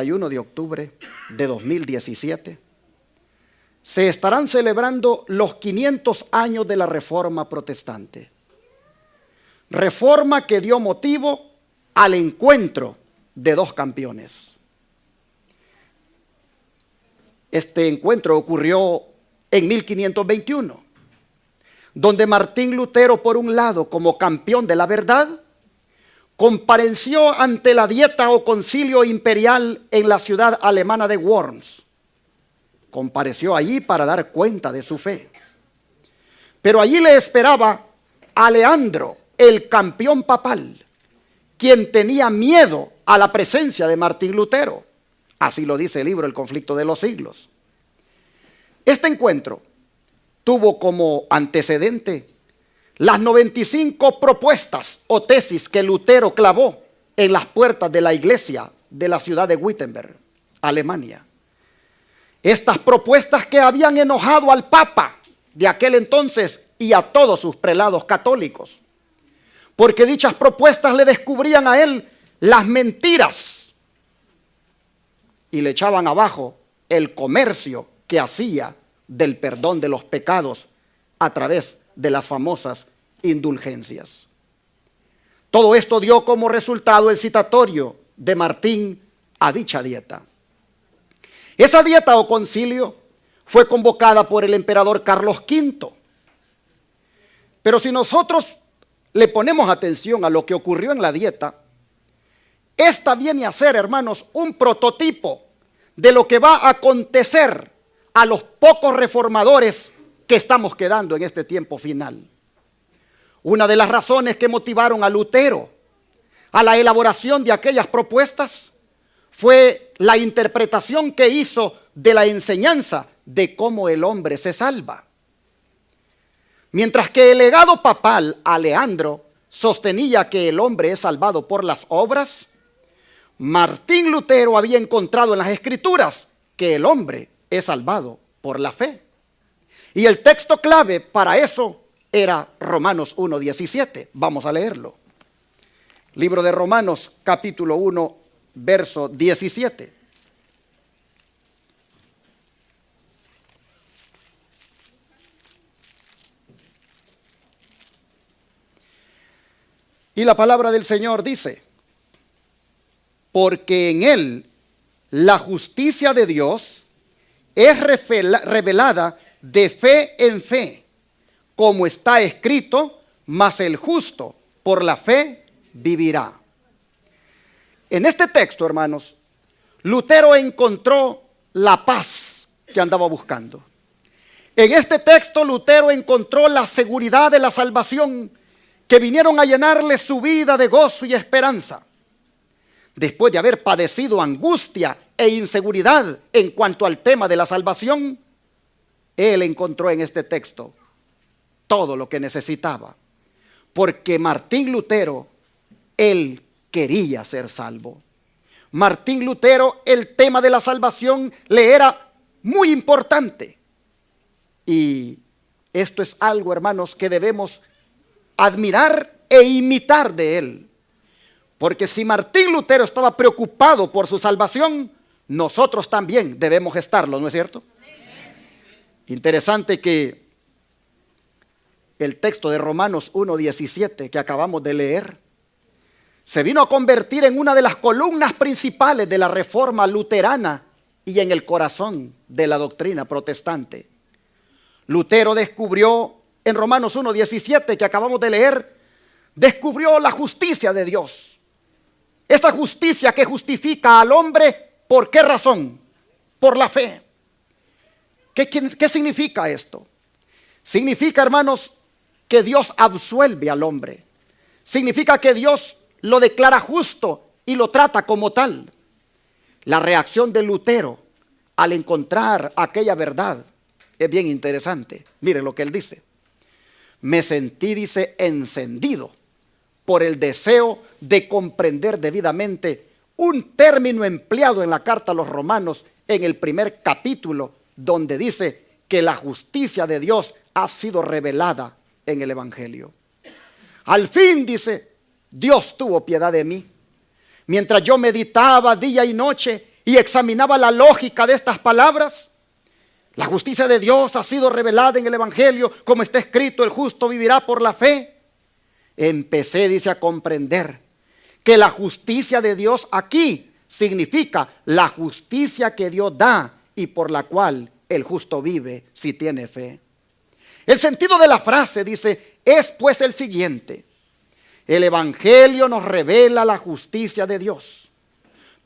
31 de octubre de 2017, se estarán celebrando los 500 años de la Reforma Protestante. Reforma que dio motivo al encuentro de dos campeones. Este encuentro ocurrió en 1521, donde Martín Lutero, por un lado, como campeón de la verdad, compareció ante la dieta o concilio imperial en la ciudad alemana de Worms. Compareció allí para dar cuenta de su fe. Pero allí le esperaba a Leandro, el campeón papal, quien tenía miedo a la presencia de Martín Lutero. Así lo dice el libro El conflicto de los siglos. Este encuentro tuvo como antecedente las 95 propuestas o tesis que Lutero clavó en las puertas de la iglesia de la ciudad de Wittenberg, Alemania. Estas propuestas que habían enojado al Papa de aquel entonces y a todos sus prelados católicos, porque dichas propuestas le descubrían a él las mentiras y le echaban abajo el comercio que hacía del perdón de los pecados a través de las famosas indulgencias. Todo esto dio como resultado el citatorio de Martín a dicha dieta. Esa dieta o concilio fue convocada por el emperador Carlos V. Pero si nosotros le ponemos atención a lo que ocurrió en la dieta, esta viene a ser, hermanos, un prototipo de lo que va a acontecer a los pocos reformadores que estamos quedando en este tiempo final. Una de las razones que motivaron a Lutero a la elaboración de aquellas propuestas fue la interpretación que hizo de la enseñanza de cómo el hombre se salva. Mientras que el legado papal a Leandro sostenía que el hombre es salvado por las obras, Martín Lutero había encontrado en las Escrituras que el hombre es salvado por la fe. Y el texto clave para eso era Romanos 1:17. Vamos a leerlo. Libro de Romanos, capítulo 1, verso 17. Y la palabra del Señor dice: porque en él la justicia de Dios es revelada de fe en fe, como está escrito, mas el justo por la fe vivirá. En este texto, hermanos, Lutero encontró la paz que andaba buscando. En este texto, Lutero encontró la seguridad de la salvación que vinieron a llenarle su vida de gozo y esperanza. Después de haber padecido angustia e inseguridad en cuanto al tema de la salvación, él encontró en este texto todo lo que necesitaba. Porque Martín Lutero, él quería ser salvo. Martín Lutero, el tema de la salvación le era muy importante. Y esto es algo, hermanos, que debemos admirar e imitar de él. Porque si Martín Lutero estaba preocupado por su salvación, nosotros también debemos estarlo, ¿no es cierto? Interesante que el texto de Romanos 1:17 que acabamos de leer se vino a convertir en una de las columnas principales de la reforma luterana y en el corazón de la doctrina protestante. Lutero descubrió en Romanos 1:17 que acabamos de leer, descubrió la justicia de Dios. Esa justicia que justifica al hombre, ¿por qué razón? Por la fe. ¿Qué significa esto? Significa, hermanos, que Dios absuelve al hombre. Significa que Dios lo declara justo y lo trata como tal. La reacción de Lutero al encontrar aquella verdad es bien interesante. Mire lo que él dice. Me sentí, dice, encendido por el deseo de comprender debidamente un término empleado en la carta a los Romanos en el primer capítulo, donde dice que la justicia de Dios ha sido revelada en el Evangelio. Al fin, dice, Dios tuvo piedad de mí. Mientras yo meditaba día y noche y examinaba la lógica de estas palabras, la justicia de Dios ha sido revelada en el Evangelio, como está escrito, el justo vivirá por la fe. Empecé, dice, a comprender que la justicia de Dios aquí significa la justicia que Dios da y por la cual el justo vive si tiene fe. El sentido de la frase, dice, es pues el siguiente: el Evangelio nos revela la justicia de Dios,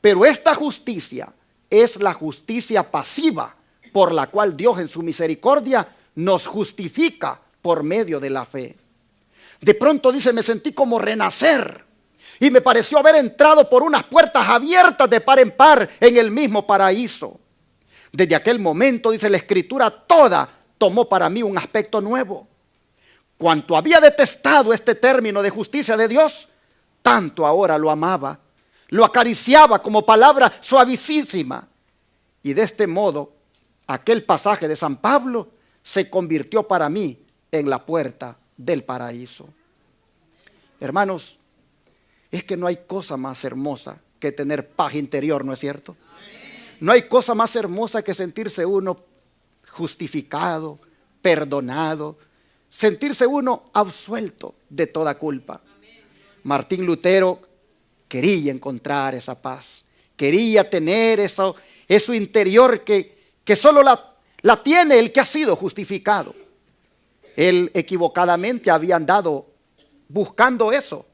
pero esta justicia es la justicia pasiva por la cual Dios en su misericordia nos justifica por medio de la fe. De pronto, dice, me sentí como renacer y me pareció haber entrado por unas puertas abiertas de par en par en el mismo paraíso. Desde aquel momento, dice la Escritura, toda tomó para mí un aspecto nuevo. Cuanto había detestado este término de justicia de Dios, tanto ahora lo amaba, lo acariciaba como palabra suavísima. Y de este modo, aquel pasaje de San Pablo se convirtió para mí en la puerta del paraíso. Hermanos, es que no hay cosa más hermosa que tener paz interior, ¿no es cierto? No hay cosa más hermosa que sentirse uno justificado, perdonado, sentirse uno absuelto de toda culpa. Martín Lutero quería encontrar esa paz, quería tener eso interior que solo la tiene el que ha sido justificado. Él equivocadamente había andado buscando eso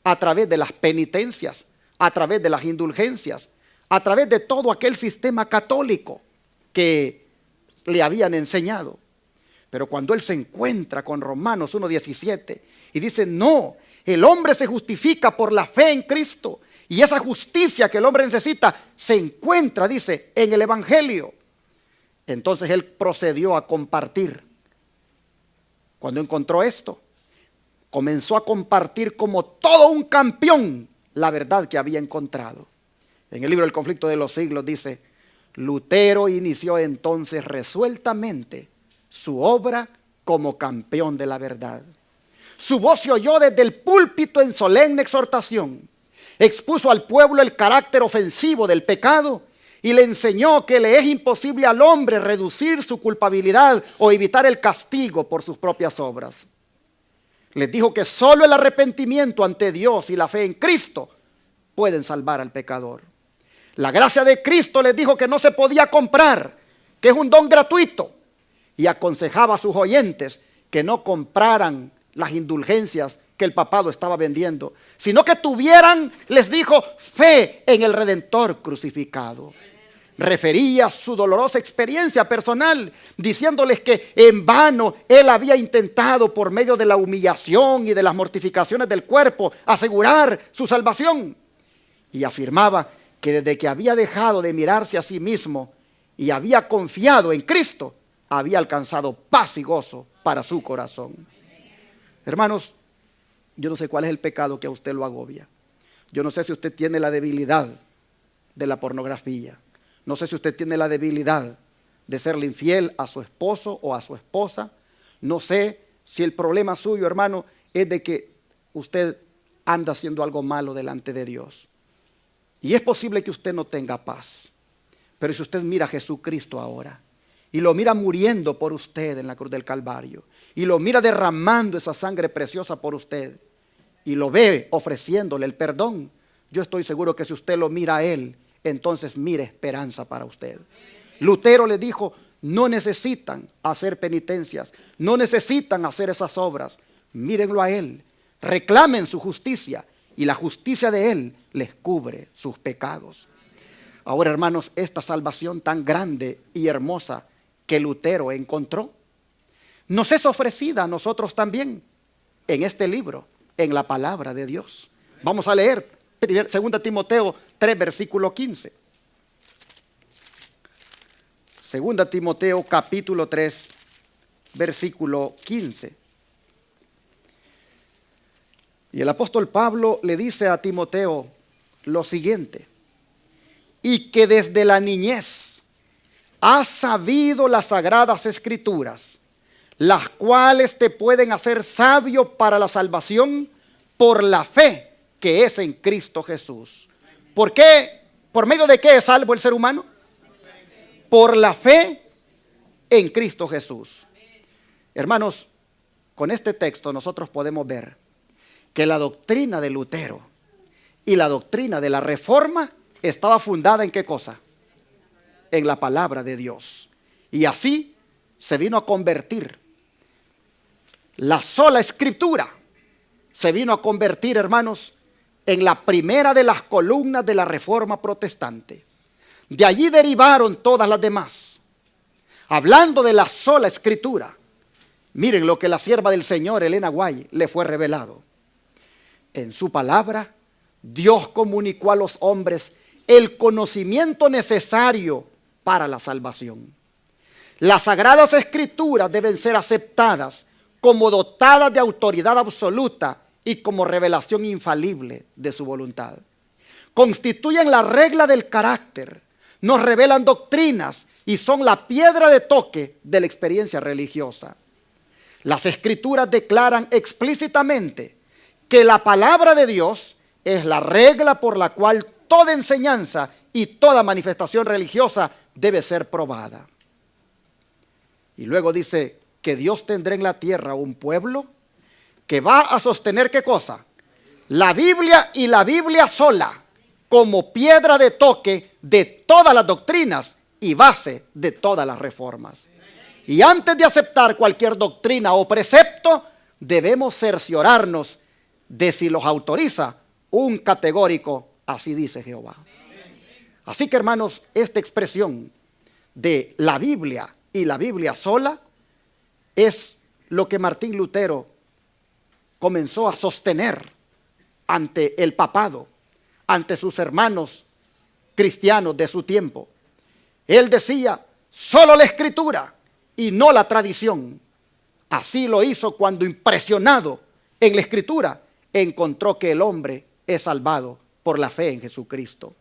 a través de las penitencias, a través de las indulgencias, a través de todo aquel sistema católico que le habían enseñado. Pero cuando él se encuentra con Romanos 1:17 y dice, no, el hombre se justifica por la fe en Cristo, y esa justicia que el hombre necesita se encuentra, dice, en el Evangelio. Entonces él procedió a compartir. Cuando encontró esto, comenzó a compartir como todo un campeón la verdad que había encontrado. En el libro El conflicto de los siglos dice, Lutero inició entonces resueltamente su obra como campeón de la verdad. Su voz se oyó desde el púlpito en solemne exhortación. Expuso al pueblo el carácter ofensivo del pecado y le enseñó que le es imposible al hombre reducir su culpabilidad o evitar el castigo por sus propias obras. Les dijo que solo el arrepentimiento ante Dios y la fe en Cristo pueden salvar al pecador. La gracia de Cristo les dijo que no se podía comprar, que es un don gratuito, y aconsejaba a sus oyentes que no compraran las indulgencias que el papado estaba vendiendo, sino que tuvieran, les dijo, fe en el Redentor crucificado. Refería su dolorosa experiencia personal, diciéndoles que en vano él había intentado por medio de la humillación y de las mortificaciones del cuerpo asegurar su salvación. Y afirmaba que desde que había dejado de mirarse a sí mismo y había confiado en Cristo, había alcanzado paz y gozo para su corazón. Hermanos, yo no sé cuál es el pecado que a usted lo agobia. Yo no sé si usted tiene la debilidad de la pornografía. No sé si usted tiene la debilidad de serle infiel a su esposo o a su esposa. No sé si el problema suyo, hermano, es de que usted anda haciendo algo malo delante de Dios. Y es posible que usted no tenga paz. Pero si usted mira a Jesucristo ahora y lo mira muriendo por usted en la cruz del Calvario, y lo mira derramando esa sangre preciosa por usted, y lo ve ofreciéndole el perdón, yo estoy seguro que si usted lo mira a él, entonces mire esperanza para usted. Lutero le dijo, no necesitan hacer penitencias, no necesitan hacer esas obras, mírenlo a él, reclamen su justicia, y la justicia de él les cubre sus pecados. Ahora, hermanos, esta salvación tan grande y hermosa que Lutero encontró, nos es ofrecida a nosotros también en este libro, en la palabra de Dios. Vamos a leer 2 Timoteo 3, versículo 15. 2 Timoteo capítulo 3, versículo 15. Y el apóstol Pablo le dice a Timoteo lo siguiente: y que desde la niñez has sabido las sagradas escrituras, las cuales te pueden hacer sabio para la salvación por la fe que es en Cristo Jesús. ¿Por qué ¿Por medio de qué es salvo el ser humano? Por la fe en Cristo Jesús. Hermanos, con este texto nosotros podemos ver que la doctrina de Lutero y la doctrina de la Reforma estaba fundada ¿en qué cosa? En la palabra de Dios. Y así se vino a convertir la sola escritura. Se vino a convertir, hermanos, en la primera de las columnas de la Reforma protestante. De allí derivaron todas las demás. Hablando de la sola escritura, miren lo que la sierva del Señor, Elena White, le fue revelado. En su palabra, Dios comunicó a los hombres el conocimiento necesario para la salvación. Las sagradas escrituras deben ser aceptadas como dotadas de autoridad absoluta y como revelación infalible de su voluntad. Constituyen la regla del carácter, nos revelan doctrinas y son la piedra de toque de la experiencia religiosa. Las escrituras declaran explícitamente que la palabra de Dios es la regla por la cual toda enseñanza y toda manifestación religiosa debe ser probada. Y luego dice que Dios tendrá en la tierra un pueblo que va a sostener ¿qué cosa? La Biblia y la Biblia sola como piedra de toque de todas las doctrinas y base de todas las reformas. Y antes de aceptar cualquier doctrina o precepto, debemos cerciorarnos de si los autoriza un categórico, así dice Jehová. Así que, hermanos, esta expresión de la Biblia y la Biblia sola es lo que Martín Lutero comenzó a sostener ante el papado, ante sus hermanos cristianos de su tiempo. Él decía, solo la escritura y no la tradición. Así lo hizo cuando, impresionado en la escritura, encontró que el hombre es salvado por la fe en Jesucristo.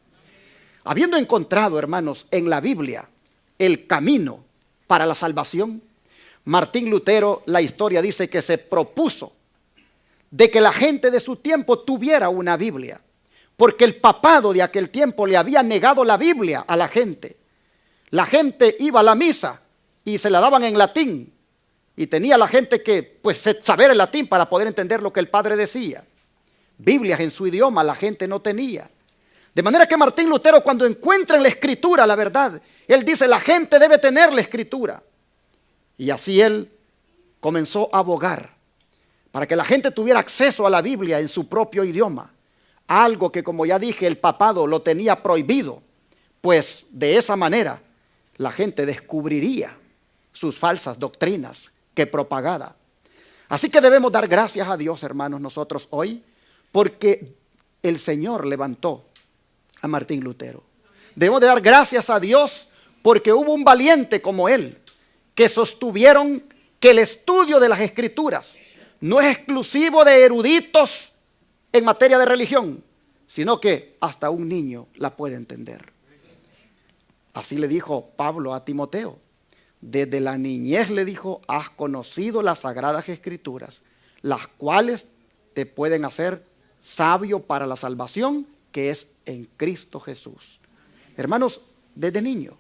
Habiendo encontrado, hermanos, en la Biblia el camino para la salvación, Martín Lutero, la historia dice que se propuso de que la gente de su tiempo tuviera una Biblia, porque el papado de aquel tiempo le había negado la Biblia a la gente. La gente iba a la misa y se la daban en latín, y tenía la gente que pues saber el latín para poder entender lo que el padre decía. Biblias en su idioma la gente no tenía. De manera que Martín Lutero, cuando encuentra en la escritura la verdad, él dice, la gente debe tener la escritura. Y así él comenzó a abogar para que la gente tuviera acceso a la Biblia en su propio idioma. Algo que, como ya dije, el papado lo tenía prohibido, pues de esa manera la gente descubriría sus falsas doctrinas que propagaba. Así que debemos dar gracias a Dios, hermanos, nosotros hoy, porque el Señor levantó a Martín Lutero. Debemos de dar gracias a Dios porque hubo un valiente como él, que sostuvieron que el estudio de las escrituras no es exclusivo de eruditos en materia de religión, sino que hasta un niño la puede entender. Así le dijo Pablo a Timoteo. Desde la niñez le dijo, has conocido las sagradas escrituras, las cuales te pueden hacer sabio para la salvación que es en Cristo Jesús. Hermanos, desde niño,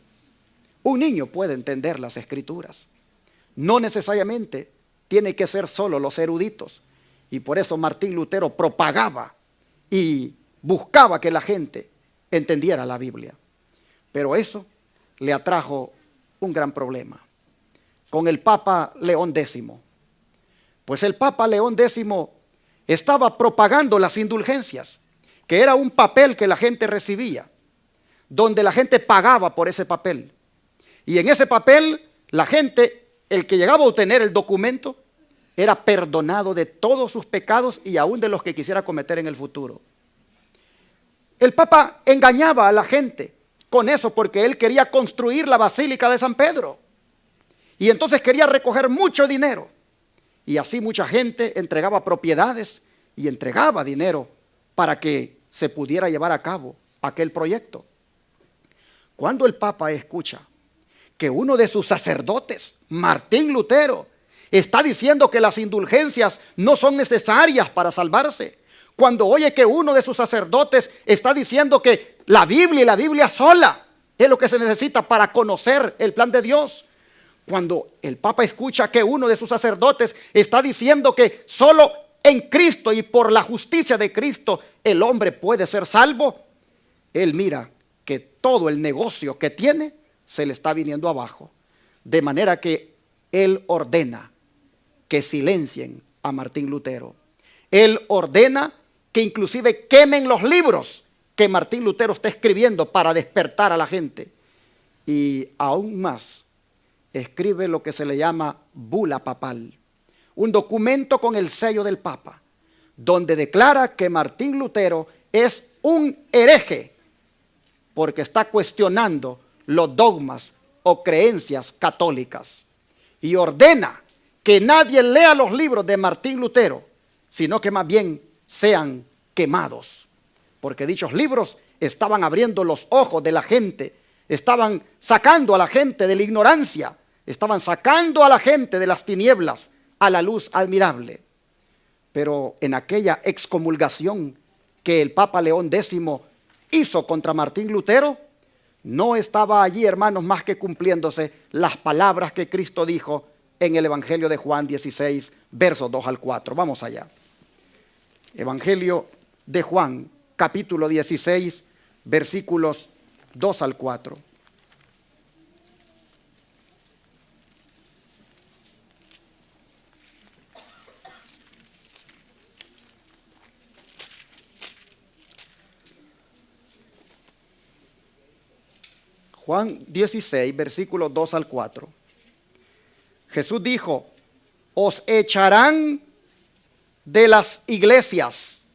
un niño puede entender las escrituras. No necesariamente tiene que ser solo los eruditos. Y por eso Martín Lutero propagaba y buscaba que la gente entendiera la Biblia. Pero eso le atrajo un gran problema con el Papa León X. Pues el Papa León X estaba propagando las indulgencias, que era un papel que la gente recibía, donde la gente pagaba por ese papel. Y en ese papel, la gente, el que llegaba a obtener el documento, era perdonado de todos sus pecados y aún de los que quisiera cometer en el futuro. El Papa engañaba a la gente con eso porque él quería construir la Basílica de San Pedro. Y entonces quería recoger mucho dinero. Y así mucha gente entregaba propiedades y entregaba dinero para que se pudiera llevar a cabo aquel proyecto. Cuando el Papa escucha que uno de sus sacerdotes, Martín Lutero, está diciendo que las indulgencias no son necesarias para salvarse, cuando oye que uno de sus sacerdotes está diciendo que La Biblia y la Biblia sola es lo que se necesita para conocer el plan de Dios. Cuando el Papa escucha que uno de sus sacerdotes está diciendo que solo en Cristo y por la justicia de Cristo el hombre puede ser salvo, él mira que todo el negocio que tiene se le está viniendo abajo. De manera que él ordena que silencien a Martín Lutero. Él ordena que inclusive quemen los libros que Martín Lutero está escribiendo para despertar a la gente. Y aún más, escribe lo que se le llama bula papal, un documento con el sello del Papa, donde declara que Martín Lutero es un hereje porque está cuestionando los dogmas o creencias católicas, y ordena que nadie lea los libros de Martín Lutero, sino que más bien sean quemados, porque dichos libros estaban abriendo los ojos de la gente, estaban sacando a la gente de la ignorancia, estaban sacando a la gente de las tinieblas a la luz admirable. Pero en aquella excomulgación que el Papa León X hizo contra Martín Lutero, no estaba allí, hermanos, más que cumpliéndose las palabras que Cristo dijo en el Evangelio de Juan 16, versos 2 al 4. Vamos allá. Evangelio de Juan, capítulo 16, versículos 2 al 4. Juan 16, versículos 2 al 4. Jesús dijo: os echarán de las iglesias,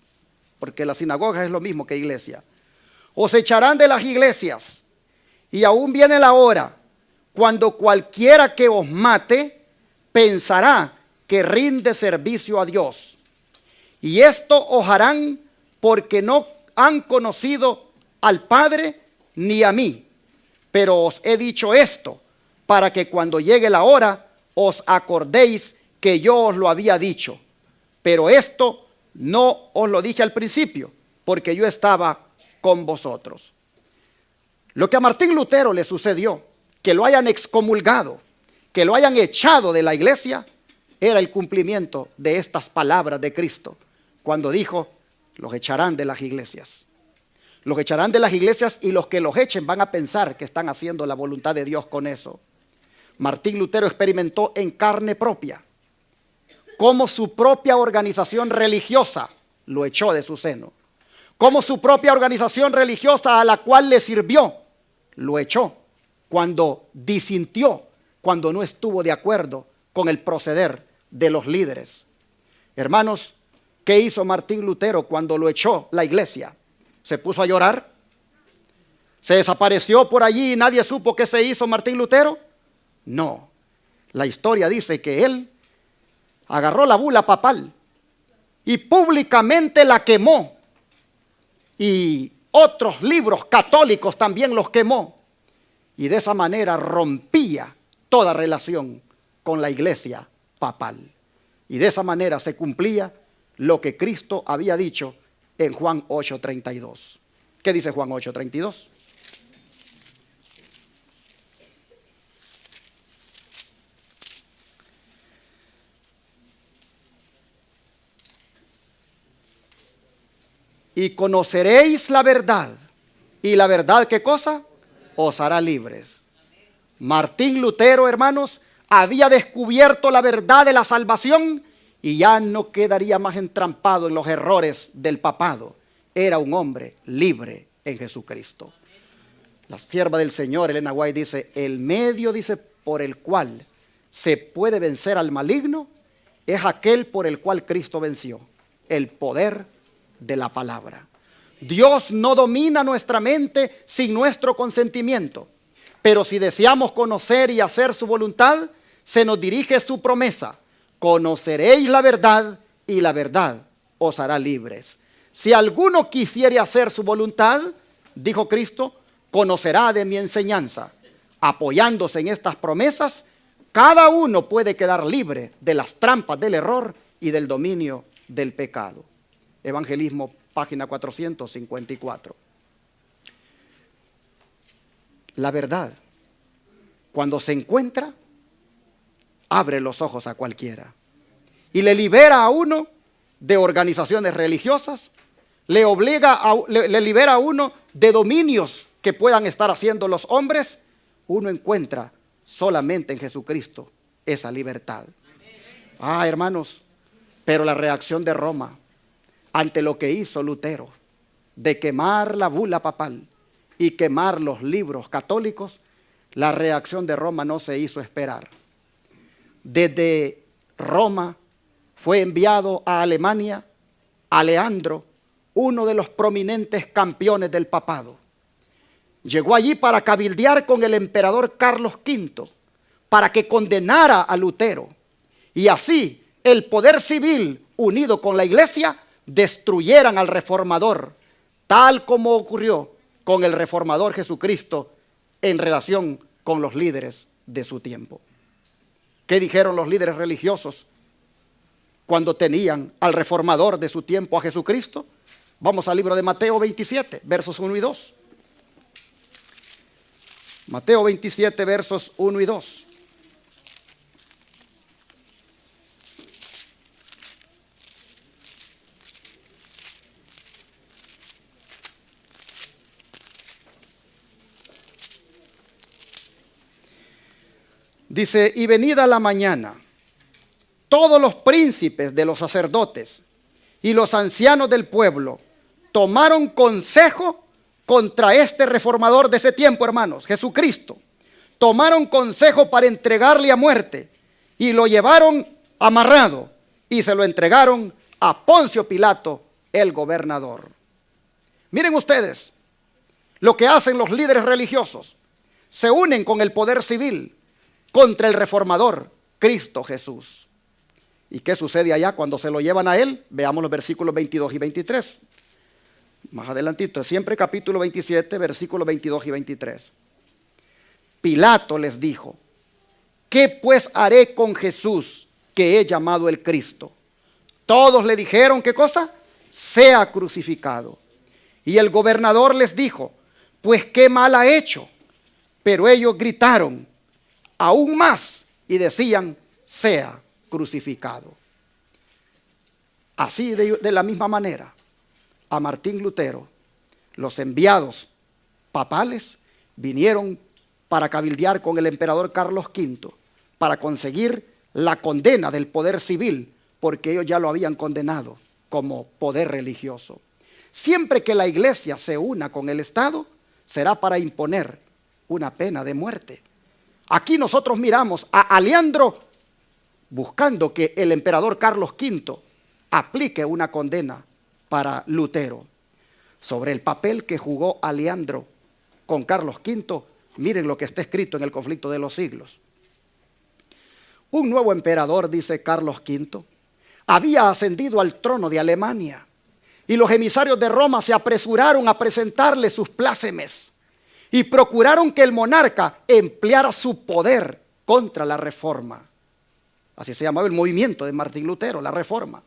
porque la sinagoga es lo mismo que iglesia. Os echarán de las iglesias, y aún viene la hora cuando cualquiera que os mate pensará que rinde servicio a Dios. Y esto os harán porque no han conocido al Padre ni a mí. Pero os he dicho esto para que cuando llegue la hora os acordéis que yo os lo había dicho. Pero esto no os lo dije al principio, porque yo estaba con vosotros. Lo que a Martín Lutero le sucedió, que lo hayan excomulgado, que lo hayan echado de la iglesia, era el cumplimiento de estas palabras de Cristo, cuando dijo: los echarán de las iglesias. Los echarán de las iglesias, y los que los echen van a pensar que están haciendo la voluntad de Dios con eso. Martín Lutero experimentó en carne propia cómo su propia organización religiosa lo echó de su seno, cómo su propia organización religiosa a la cual le sirvió lo echó cuando disintió, cuando no estuvo de acuerdo con el proceder de los líderes. Hermanos, ¿qué hizo Martín Lutero cuando lo echó la iglesia? ¿Se puso a llorar? ¿Se desapareció por allí y nadie supo qué se hizo Martín Lutero? No. La historia dice que él agarró la bula papal y públicamente la quemó. Y otros libros católicos también los quemó. Y de esa manera rompía toda relación con la iglesia papal. Y de esa manera se cumplía lo que Cristo había dicho en Juan 8:32. ¿Qué dice Juan 8:32? Y conoceréis la verdad, y la verdad, ¿qué cosa? Os hará libres. Martín Lutero, hermanos, había descubierto la verdad de la salvación y ya no quedaría más entrampado en los errores del papado. Era un hombre libre en Jesucristo. La sierva del Señor, Elena White, dice: el medio, dice, por el cual se puede vencer al maligno es aquel por el cual Cristo venció: el poder de la palabra. Dios no domina nuestra mente sin nuestro consentimiento, pero si deseamos conocer y hacer su voluntad, se nos dirige su promesa: conoceréis la verdad y la verdad os hará libres. Si alguno quisiere hacer su voluntad, dijo Cristo, conocerá de mi enseñanza. Apoyándose en estas promesas, cada uno puede quedar libre de las trampas del error y del dominio del pecado. Evangelismo, página 454. La verdad, cuando se encuentra, abre los ojos a cualquiera y le libera a uno de organizaciones religiosas, le libera a uno de dominios que puedan estar haciendo los hombres. Uno encuentra solamente en Jesucristo esa libertad. Hermanos, pero la reacción de Roma ante lo que hizo Lutero de quemar la bula papal y quemar los libros católicos, la reacción de Roma no se hizo esperar. Desde Roma fue enviado a Alemania a Leandro, uno de los prominentes campeones del papado. Llegó allí para cabildear con el emperador Carlos V para que condenara a Lutero, y así el poder civil unido con la iglesia destruyeran al reformador, tal como ocurrió con el reformador Jesucristo en relación con los líderes de su tiempo. ¿Qué dijeron los líderes religiosos cuando tenían al reformador de su tiempo, a Jesucristo? Vamos al libro de Mateo 27, versos 1 y 2. Mateo 27, versos 1 y 2. Dice: y venida la mañana, todos los príncipes de los sacerdotes y los ancianos del pueblo tomaron consejo contra este reformador de ese tiempo, hermanos, Jesucristo. Tomaron consejo para entregarle a muerte y lo llevaron amarrado y se lo entregaron a Poncio Pilato, el gobernador. Miren ustedes lo que hacen los líderes religiosos. Se unen con el poder civil contra el reformador, Cristo Jesús. ¿Y qué sucede allá cuando se lo llevan a él? Veamos los versículos 22 y 23. Más adelantito, siempre capítulo 27, versículos 22 y 23. Pilato les dijo: ¿qué pues haré con Jesús que he llamado el Cristo? Todos le dijeron, ¿qué cosa? Sea crucificado. Y el gobernador les dijo: pues qué mal ha hecho. Pero ellos gritaron aún más y decían: sea crucificado. Así de la misma manera, a Martín Lutero, los enviados papales vinieron para cabildear con el emperador Carlos V para conseguir la condena del poder civil, porque ellos ya lo habían condenado como poder religioso. Siempre que la iglesia se una con el Estado, será para imponer una pena de muerte. Aquí nosotros miramos a Aleandro buscando que el emperador Carlos V aplique una condena para Lutero. Sobre el papel que jugó Aleandro con Carlos V, miren lo que está escrito en el Conflicto de los Siglos. Un nuevo emperador, dice Carlos V, había ascendido al trono de Alemania y los emisarios de Roma se apresuraron a presentarle sus plácemes y procuraron que el monarca empleara su poder contra la reforma. Así se llamaba el movimiento de Martín Lutero, la reforma.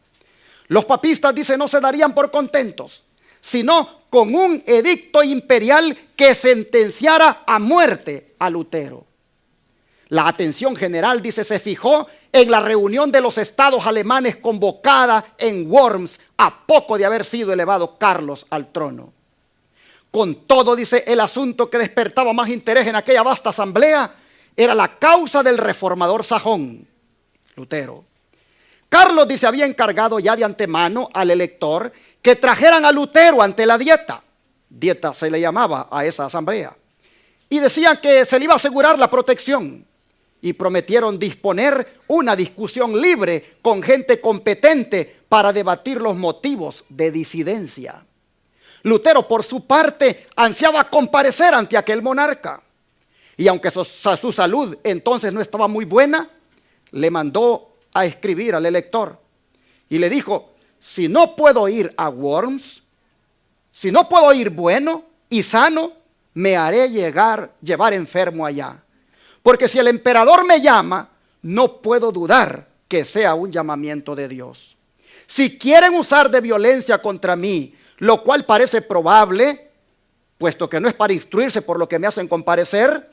Los papistas, dice, no se darían por contentos, sino con un edicto imperial que sentenciara a muerte a Lutero. La atención general, dice, se fijó en la reunión de los estados alemanes convocada en Worms a poco de haber sido elevado Carlos al trono. Con todo, dice, el asunto que despertaba más interés en aquella vasta asamblea era la causa del reformador sajón, Lutero. Carlos, dice, había encargado ya de antemano al elector que trajeran a Lutero ante la dieta. Dieta se le llamaba a esa asamblea. Y decían que se le iba a asegurar la protección. Y prometieron disponer una discusión libre con gente competente para debatir los motivos de disidencia. Lutero, por su parte, ansiaba comparecer ante aquel monarca. Y aunque su salud entonces no estaba muy buena, le mandó a escribir al elector y le dijo: si no puedo ir a Worms, si no puedo ir bueno y sano, me haré llevar enfermo allá. Porque si el emperador me llama, no puedo dudar que sea un llamamiento de Dios. Si quieren usar de violencia contra mí, lo cual parece probable, puesto que no es para instruirse por lo que me hacen comparecer,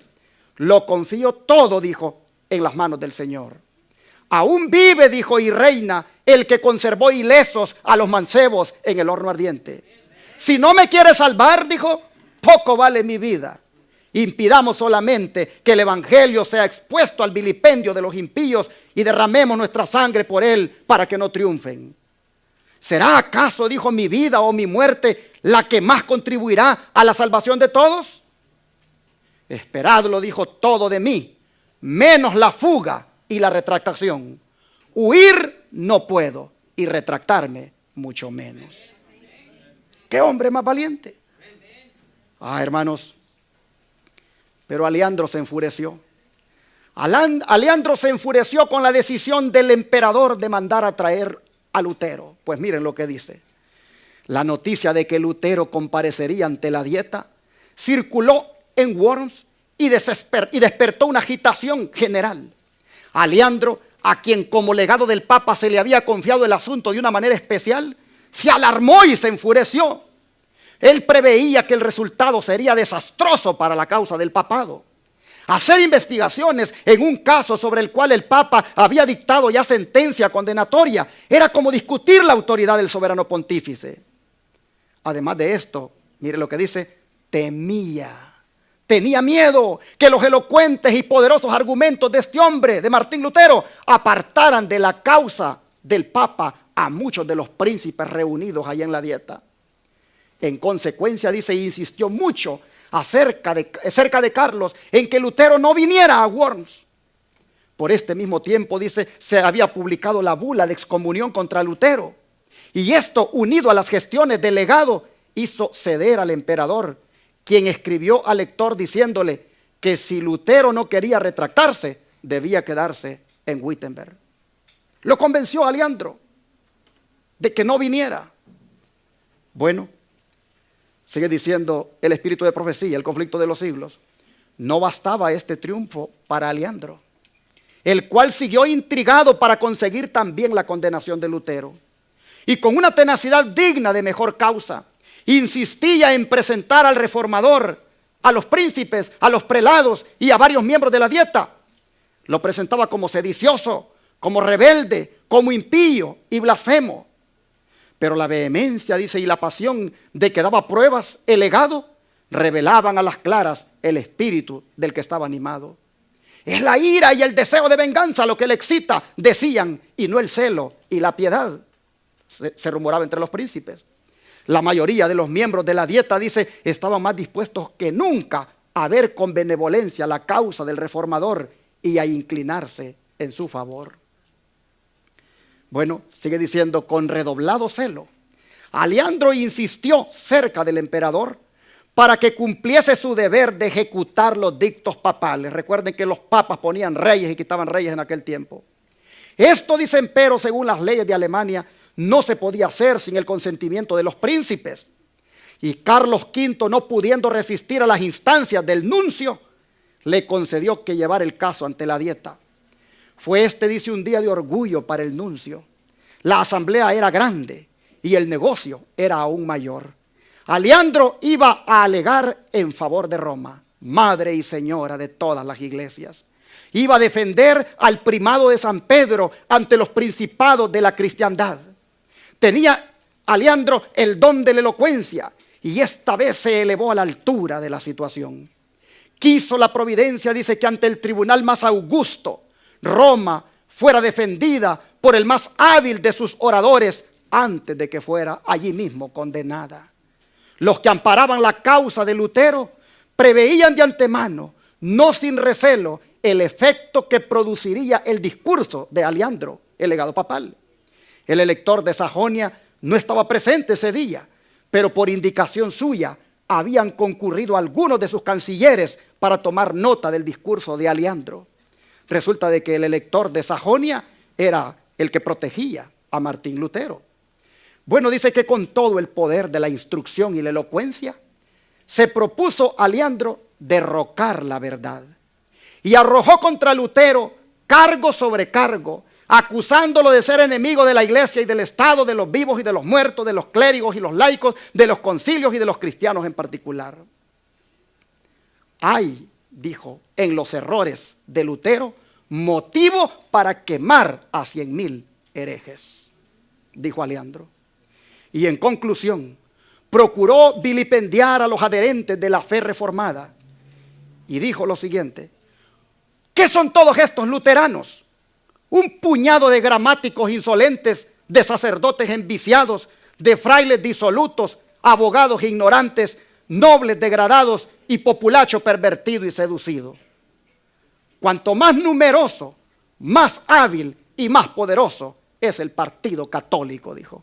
lo confío todo, dijo, en las manos del Señor. Aún vive, dijo, y reina el que conservó ilesos a los mancebos en el horno ardiente. Si no me quiere salvar, dijo, poco vale mi vida. Impidamos solamente que el evangelio sea expuesto al vilipendio de los impíos y derramemos nuestra sangre por él para que no triunfen. ¿Será acaso, dijo, mi vida o mi muerte la que más contribuirá a la salvación de todos? Esperadlo, dijo, todo de mí, menos la fuga y la retractación. Huir no puedo y retractarme mucho menos. ¿Qué hombre más valiente? Hermanos, pero Aleandro se enfureció. Aleandro se enfureció con la decisión del emperador de mandar a traer a Lutero. Pues miren lo que dice. La noticia de que Lutero comparecería ante la Dieta circuló en Worms y despertó una agitación general. Aleandro, a quien como legado del Papa se le había confiado el asunto de una manera especial, se alarmó y se enfureció. Él preveía que el resultado sería desastroso para la causa del papado. Hacer investigaciones en un caso sobre el cual el Papa había dictado ya sentencia condenatoria era como discutir la autoridad del soberano pontífice. Además de esto, mire lo que dice, tenía miedo que los elocuentes y poderosos argumentos de este hombre, de Martín Lutero, apartaran de la causa del Papa a muchos de los príncipes reunidos allá en la Dieta. En consecuencia, dice, insistió mucho acerca de Carlos en que Lutero no viniera a Worms. Por este mismo tiempo, dice, se había publicado la bula de excomunión contra Lutero. Y esto, unido a las gestiones del legado, hizo ceder al emperador, quien escribió al lector diciéndole que si Lutero no quería retractarse, debía quedarse en Wittenberg. Lo convenció a Aleandro de que no viniera. Bueno, sigue diciendo el espíritu de profecía, el conflicto de los siglos. No bastaba este triunfo para Aleandro, el cual siguió intrigado para conseguir también la condenación de Lutero. Y con una tenacidad digna de mejor causa, insistía en presentar al reformador, a los príncipes, a los prelados y a varios miembros de la Dieta. Lo presentaba como sedicioso, como rebelde, como impío y blasfemo. Pero la vehemencia, dice, y la pasión de que daba pruebas el legado, revelaban a las claras el espíritu del que estaba animado. Es la ira y el deseo de venganza lo que le excita, decían, y no el celo y la piedad. Se rumoraba entre los príncipes. La mayoría de los miembros de la Dieta, dice, estaban más dispuestos que nunca a ver con benevolencia la causa del reformador y a inclinarse en su favor. Bueno, sigue diciendo, con redoblado celo, Aleandro insistió cerca del emperador para que cumpliese su deber de ejecutar los dictos papales. Recuerden que los papas ponían reyes y quitaban reyes en aquel tiempo. Esto, dice, empero, según las leyes de Alemania, no se podía hacer sin el consentimiento de los príncipes. Y Carlos V, no pudiendo resistir a las instancias del nuncio, le concedió que llevara el caso ante la Dieta. Fue este, dice, un día de orgullo para el nuncio. La asamblea era grande y el negocio era aún mayor. Aleandro iba a alegar en favor de Roma, madre y señora de todas las iglesias. Iba a defender al primado de San Pedro ante los principados de la cristiandad. Tenía Aleandro el don de la elocuencia y esta vez se elevó a la altura de la situación. Quiso la providencia, dice, que ante el tribunal más augusto, Roma fuera defendida por el más hábil de sus oradores antes de que fuera allí mismo condenada. Los que amparaban la causa de Lutero preveían de antemano, no sin recelo, el efecto que produciría el discurso de Aleandro, el legado papal. El elector de Sajonia no estaba presente ese día, pero por indicación suya habían concurrido algunos de sus cancilleres para tomar nota del discurso de Aleandro. Resulta de que el elector de Sajonia era el que protegía a Martín Lutero. Bueno, dice que con todo el poder de la instrucción y la elocuencia, se propuso Aleandro derrocar la verdad. Y arrojó contra Lutero cargo sobre cargo, acusándolo de ser enemigo de la iglesia y del Estado, de los vivos y de los muertos, de los clérigos y los laicos, de los concilios y de los cristianos en particular. hay, dijo, en los errores de Lutero motivo para quemar a 100,000 herejes, dijo Aleandro. Y en conclusión, procuró vilipendiar a los adherentes de la fe reformada y dijo lo siguiente: ¿qué son todos estos luteranos? Un puñado de gramáticos insolentes, de sacerdotes enviciados, de frailes disolutos, abogados ignorantes, nobles degradados y populacho pervertido y seducido. Cuanto más numeroso, más hábil y más poderoso es el partido católico, dijo.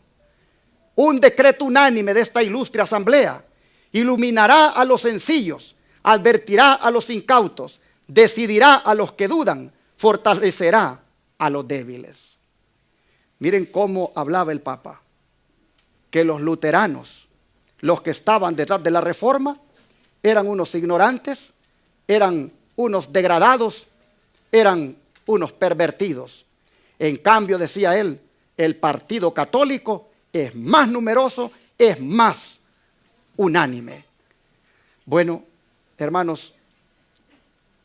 Un decreto unánime de esta ilustre asamblea iluminará a los sencillos, advertirá a los incautos, decidirá a los que dudan, fortalecerá a los débiles. Miren cómo hablaba el Papa, que los luteranos, los que estaban detrás de la reforma, eran unos ignorantes, eran unos degradados, eran unos pervertidos. En cambio, decía él, el partido católico es más numeroso, es más unánime. Bueno, hermanos,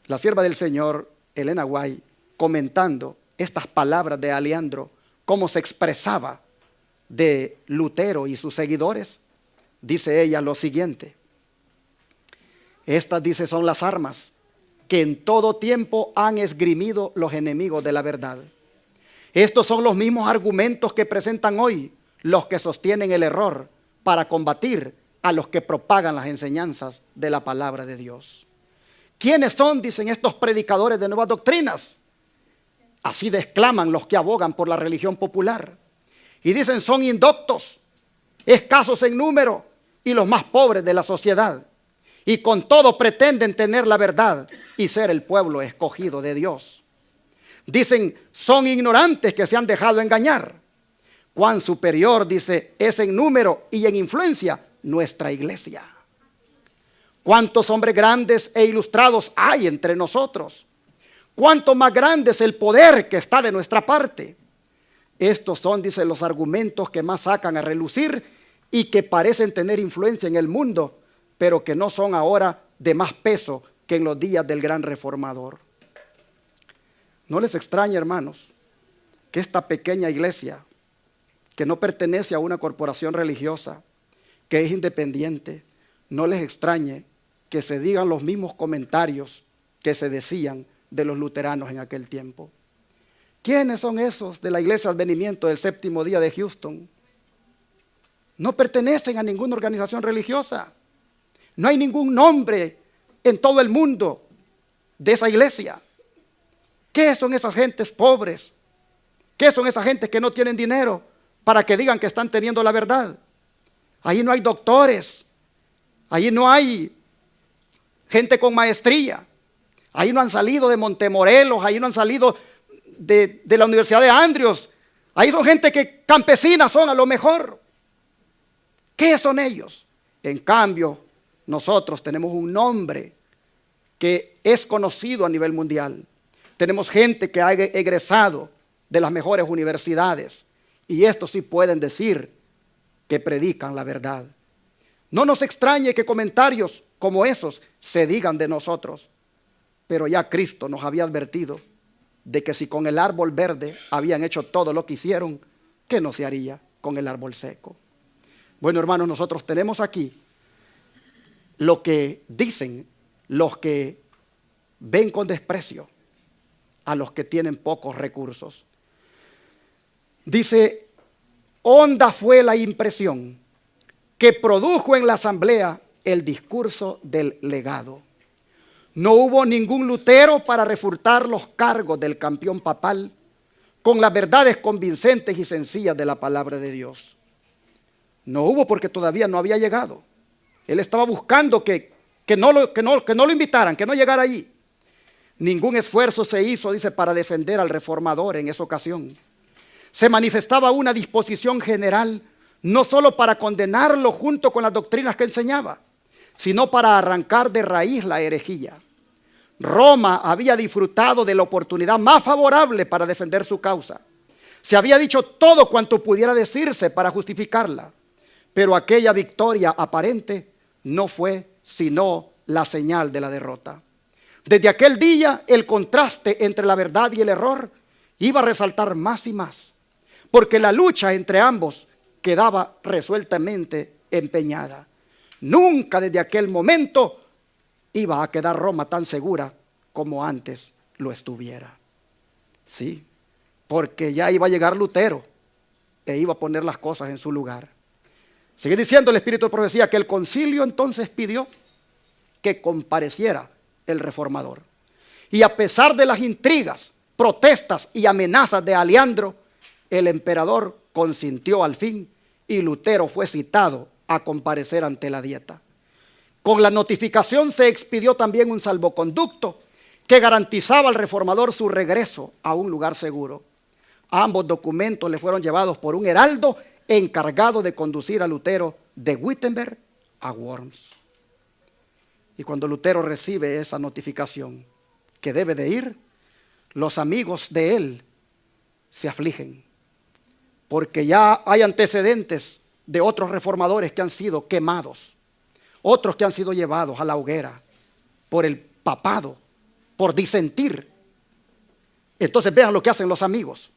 la sierva del Señor, Elena White, comentando estas palabras de Aleandro, cómo se expresaba de Lutero y sus seguidores, dice ella lo siguiente: estas, dice, son las armas que en todo tiempo han esgrimido los enemigos de la verdad. Estos son los mismos argumentos que presentan hoy los que sostienen el error para combatir a los que propagan las enseñanzas de la palabra de Dios. ¿Quiénes son, dicen, estos predicadores de nuevas doctrinas? Así exclaman los que abogan por la religión popular. Y dicen, son indoctos, escasos en número y los más pobres de la sociedad. Y con todo pretenden tener la verdad y ser el pueblo escogido de Dios. Dicen, son ignorantes que se han dejado engañar. Cuán superior, dice, es en número y en influencia nuestra iglesia. Cuántos hombres grandes e ilustrados hay entre nosotros. Cuánto más grande es el poder que está de nuestra parte. Estos son, dice, los argumentos que más sacan a relucir y que parecen tener influencia en el mundo, pero que no son ahora de más peso que en los días del gran reformador. No les extraña, hermanos, que esta pequeña iglesia, que no pertenece a una corporación religiosa, que es independiente, no les extrañe que se digan los mismos comentarios que se decían de los luteranos en aquel tiempo. ¿Quiénes son esos de la Iglesia Advenimiento del Séptimo Día de Houston? No pertenecen a ninguna organización religiosa. No hay ningún nombre en todo el mundo de esa iglesia. ¿Qué son esas gentes pobres? ¿Qué son esas gentes que no tienen dinero para que digan que están teniendo la verdad? Ahí no hay doctores, ahí no hay gente con maestría, ahí no han salido de Montemorelos, ahí no han salido de la Universidad de Andrews, ahí son gente que campesinas son a lo mejor. ¿Qué son ellos? En cambio, nosotros tenemos un nombre que es conocido a nivel mundial. Tenemos gente que ha egresado de las mejores universidades y estos sí pueden decir que predican la verdad. No nos extrañe que comentarios como esos se digan de nosotros, pero ya Cristo nos había advertido de que si con el árbol verde habían hecho todo lo que hicieron, ¿qué no se haría con el árbol seco? Bueno, hermanos, nosotros tenemos aquí lo que dicen los que ven con desprecio a los que tienen pocos recursos. Dice, honda fue la impresión que produjo en la asamblea el discurso del legado. No hubo ningún Lutero para refutar los cargos del campeón papal con las verdades convincentes y sencillas de la palabra de Dios. No hubo porque todavía no había llegado. Él estaba buscando que no lo invitaran, que no llegara allí. Ningún esfuerzo se hizo, dice, para defender al reformador en esa ocasión. Se manifestaba una disposición general, no solo para condenarlo junto con las doctrinas que enseñaba, sino para arrancar de raíz la herejía. Roma había disfrutado de la oportunidad más favorable para defender su causa. Se había dicho todo cuanto pudiera decirse para justificarla, pero aquella victoria aparente no fue sino la señal de la derrota. Desde aquel día, el contraste entre la verdad y el error iba a resaltar más y más, porque la lucha entre ambos quedaba resueltamente empeñada. Nunca desde aquel momento iba a quedar Roma tan segura como antes lo estuviera. Sí, porque ya iba a llegar Lutero e iba a poner las cosas en su lugar. Sigue diciendo el Espíritu de Profecía que el concilio entonces pidió que compareciera el reformador. Y a pesar de las intrigas, protestas y amenazas de Aleandro, el emperador consintió al fin y Lutero fue citado a comparecer ante la Dieta. Con la notificación se expidió también un salvoconducto que garantizaba al reformador su regreso a un lugar seguro. Ambos documentos le fueron llevados por un heraldo encargado de conducir a Lutero de Wittenberg a Worms. Y cuando Lutero recibe esa notificación que debe de ir, los amigos de él se afligen, porque ya hay antecedentes de otros reformadores que han sido quemados, otros que han sido llevados a la hoguera por el papado, por disentir. Entonces vean lo que hacen los amigos.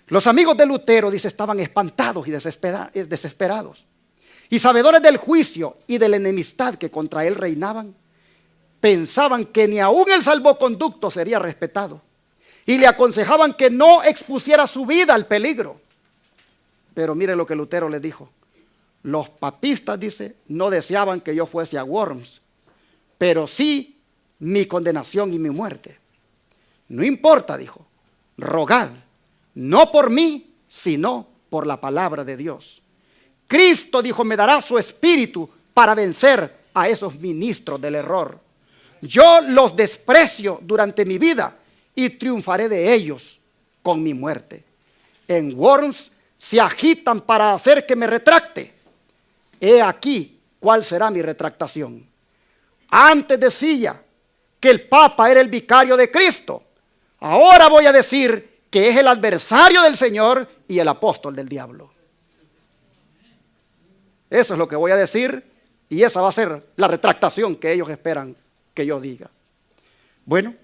Los amigos de Lutero, dice, estaban espantados y desesperados. Y sabedores del juicio y de la enemistad que contra él reinaban, pensaban que ni aún el salvoconducto sería respetado. Y le aconsejaban que no expusiera su vida al peligro. Pero mire lo que Lutero les dijo. Los papistas, dice, no deseaban que yo fuese a Worms, pero sí mi condenación y mi muerte. No importa, dijo, rogad, no por mí, sino por la palabra de Dios. Cristo, dijo, me dará su espíritu para vencer a esos ministros del error. Yo los desprecio durante mi vida y triunfaré de ellos con mi muerte. En Worms se agitan para hacer que me retracte. He aquí cuál será mi retractación. Antes decía que el Papa era el vicario de Cristo. Ahora voy a decir que es el adversario del Señor y el apóstol del diablo. Eso es lo que voy a decir y esa va a ser la retractación que ellos esperan que yo diga. Bueno,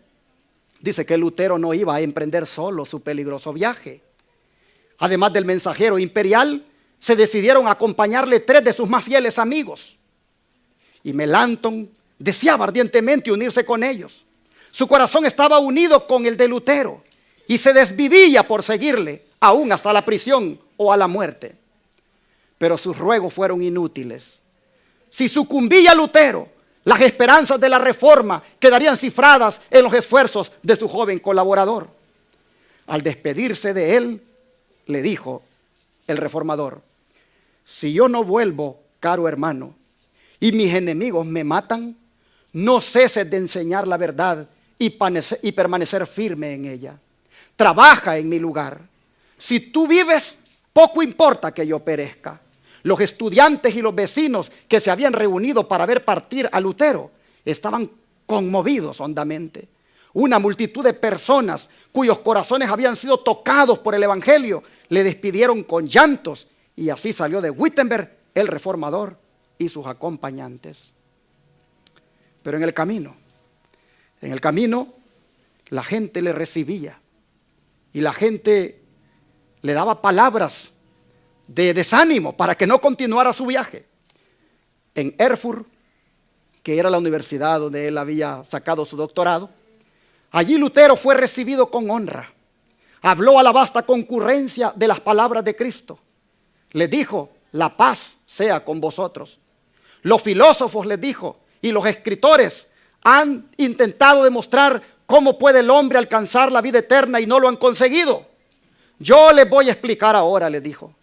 dice que Lutero no iba a emprender solo su peligroso viaje. Además del mensajero imperial, se decidieron a acompañarle 3 de sus más fieles amigos. Y Melanchthon deseaba ardientemente unirse con ellos. Su corazón estaba unido con el de Lutero y se desvivía por seguirle, aún hasta la prisión o a la muerte. Pero sus ruegos fueron inútiles. Si sucumbía Lutero, las esperanzas de la reforma quedarían cifradas en los esfuerzos de su joven colaborador. Al despedirse de él, le dijo el reformador: si yo no vuelvo, caro hermano, y mis enemigos me matan, no ceses de enseñar la verdad y permanecer firme en ella. Trabaja en mi lugar. Si tú vives, poco importa que yo perezca. Los estudiantes y los vecinos que se habían reunido para ver partir a Lutero estaban conmovidos hondamente. Una multitud de personas cuyos corazones habían sido tocados por el evangelio le despidieron con llantos, y así salió de Wittenberg el reformador y sus acompañantes. Pero en el camino la gente le recibía y la gente le daba palabras de desánimo para que no continuara su viaje. En Erfurt, que era la universidad donde él había sacado su doctorado, allí Lutero fue recibido con honra. Habló a la vasta concurrencia de las palabras de Cristo. Les dijo: la paz sea con vosotros. Los filósofos, les dijo, y los escritores han intentado demostrar cómo puede el hombre alcanzar la vida eterna y no lo han conseguido. Yo les voy a explicar ahora, les dijo.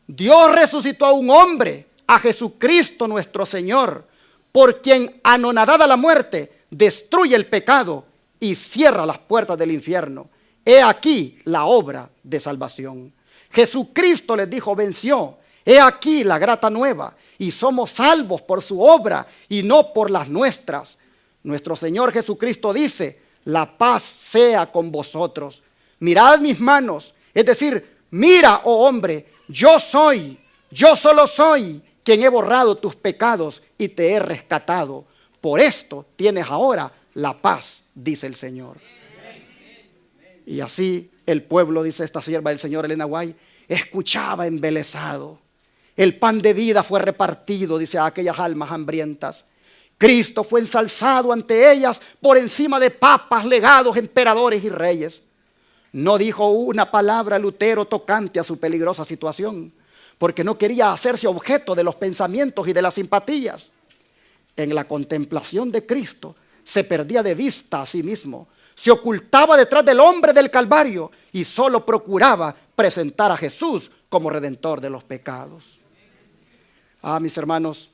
Dios resucitó a un hombre, a Jesucristo nuestro Señor, por quien, anonadada la muerte, destruye el pecado y cierra las puertas del infierno. He aquí la obra de salvación. Jesucristo, les dijo, venció. He aquí la grata nueva, y somos salvos por su obra y no por las nuestras. Nuestro Señor Jesucristo dice: la paz sea con vosotros. Mirad mis manos, es decir, mira, oh hombre, yo solo soy quien he borrado tus pecados y te he rescatado. Por esto tienes ahora la paz, dice el Señor. Y así el pueblo, dice esta sierva del Señor, Elena White, escuchaba embelesado. El pan de vida fue repartido, dice, a aquellas almas hambrientas. Cristo fue ensalzado ante ellas por encima de papas, legados, emperadores y reyes. No dijo una palabra Lutero tocante a su peligrosa situación, porque no quería hacerse objeto de los pensamientos y de las simpatías. En la contemplación de Cristo se perdía de vista a sí mismo, se ocultaba detrás del hombre del Calvario y solo procuraba presentar a Jesús como redentor de los pecados. Mis hermanos,